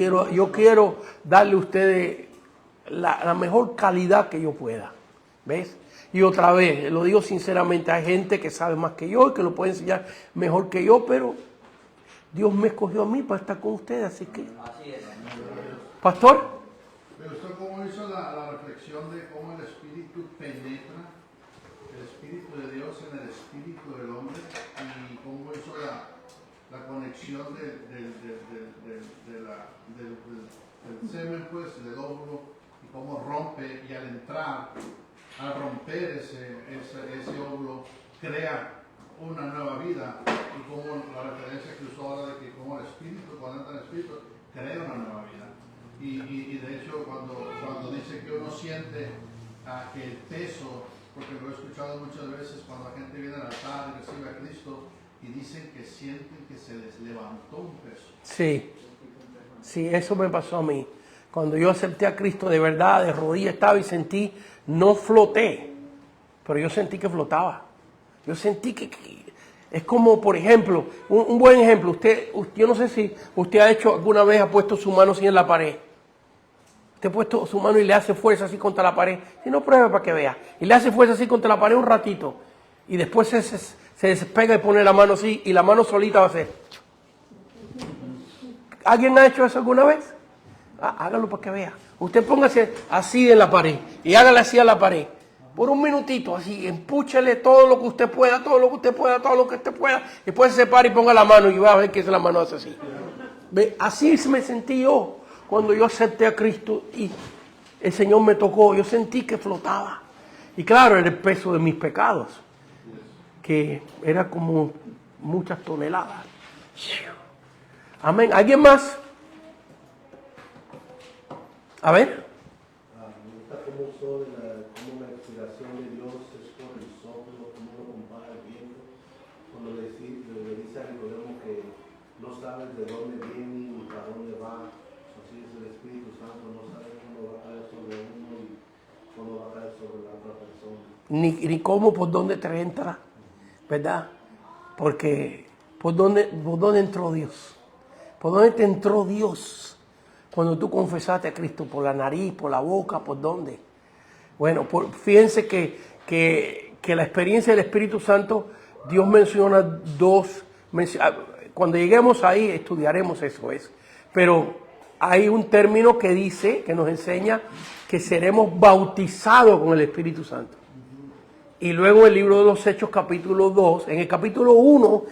quiero darle a ustedes la mejor calidad que yo pueda. ¿Ves? Y otra vez, lo digo sinceramente, hay gente que sabe más que yo y que lo puede enseñar mejor que yo, pero Dios me escogió a mí para estar con ustedes, así que... Así es. Pastor. Pero usted cómo hizo la reflexión de cómo el Espíritu penetra el Espíritu de Dios en el Espíritu del hombre y cómo hizo la conexión del semen, pues, del óvulo, y cómo rompe, y al romper ese óvulo, crea una nueva vida, y como la referencia que usó ahora de que como el Espíritu, cuando entra el Espíritu, crea una nueva vida. Y de hecho cuando dice que uno siente que el peso, porque lo he escuchado muchas veces cuando la gente viene al altar y recibe a Cristo y dicen que sienten que se les levantó un peso. Sí, eso me pasó a mí. Cuando yo acepté a Cristo de verdad, de rodillas estaba y sentí, no floté, pero yo sentí que flotaba. Yo sentí que es como, por ejemplo, un buen ejemplo, yo no sé si usted alguna vez ha puesto su mano así en la pared. Usted ha puesto su mano y le hace fuerza así contra la pared. Si no, pruebe para que vea. Y le hace fuerza así contra la pared un ratito. Y después se despega y pone la mano así y la mano solita va a hacer. ¿Alguien ha hecho eso alguna vez? Hágalo para que vea. Usted póngase así en la pared y hágale así a la pared. Por un minutito, así, empúchele todo lo que usted pueda, todo lo que usted pueda, todo lo que usted pueda. Después se separa y ponga la mano y va a ver que la mano hace así. ¿Ve? Así me sentí yo cuando yo acepté a Cristo y el Señor me tocó. Yo sentí que flotaba. Y claro, era el peso de mis pecados, que era como muchas toneladas. Amén. ¿Alguien más? A ver. Me gusta cómo usó cómo la inspiración de Dios es por el soplo, cómo lo compara el viento, cuando le dice a Nicodemo que no sabes de dónde viene ni para dónde va. Así es el Espíritu Santo, no sabe cuándo va a caer sobre uno y cuándo va a caer sobre la otra persona. Ni cómo, por dónde te entra, ¿verdad? Porque por dónde entró Dios. ¿Por dónde te entró Dios? Cuando tú confesaste a Cristo, por la nariz, por la boca, ¿por dónde? Bueno, fíjense que la experiencia del Espíritu Santo, Dios menciona Cuando lleguemos ahí estudiaremos eso. Pero hay un término que dice, que nos enseña que seremos bautizados con el Espíritu Santo. Y luego el libro de los Hechos, capítulo 2, en el capítulo 1,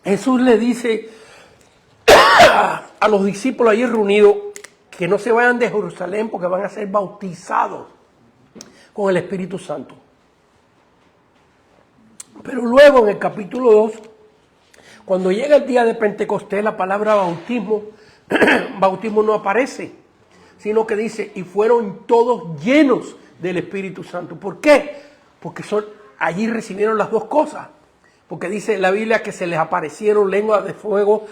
Jesús le dice a los discípulos allí reunidos que no se vayan de Jerusalén porque van a ser bautizados con el Espíritu Santo. Pero luego en el capítulo 2, cuando llega el día de Pentecostés, la palabra bautismo, bautismo no aparece, sino que dice, y fueron todos llenos del Espíritu Santo. ¿Por qué? Porque allí recibieron las dos cosas. Porque dice la Biblia que se les aparecieron lenguas de fuego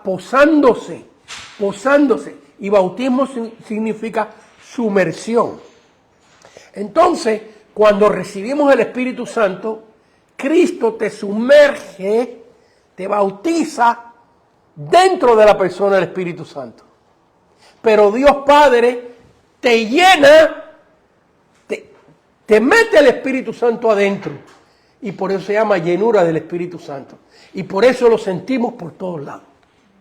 posándose. Y bautismo significa sumersión. Entonces, cuando recibimos el Espíritu Santo, Cristo te sumerge, te bautiza dentro de la persona del Espíritu Santo. Pero Dios Padre te llena, te mete el Espíritu Santo adentro. Y por eso se llama llenura del Espíritu Santo. Y por eso lo sentimos por todos lados.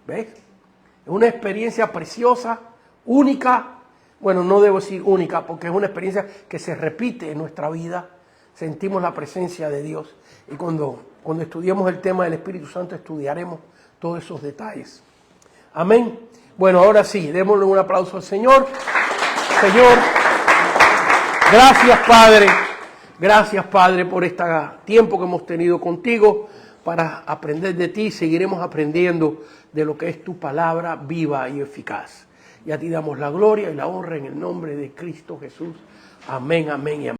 ¿Ves? Es una experiencia preciosa, única. Bueno, no debo decir única, porque es una experiencia que se repite en nuestra vida. Sentimos la presencia de Dios. Y cuando estudiemos el tema del Espíritu Santo, estudiaremos todos esos detalles. Amén. Bueno, ahora sí, démosle un aplauso al Señor. Señor, gracias Padre. Gracias Padre por este tiempo que hemos tenido contigo para aprender de ti. Seguiremos aprendiendo de lo que es tu palabra viva y eficaz. Y a ti damos la gloria y la honra en el nombre de Cristo Jesús. Amén, amén y amén.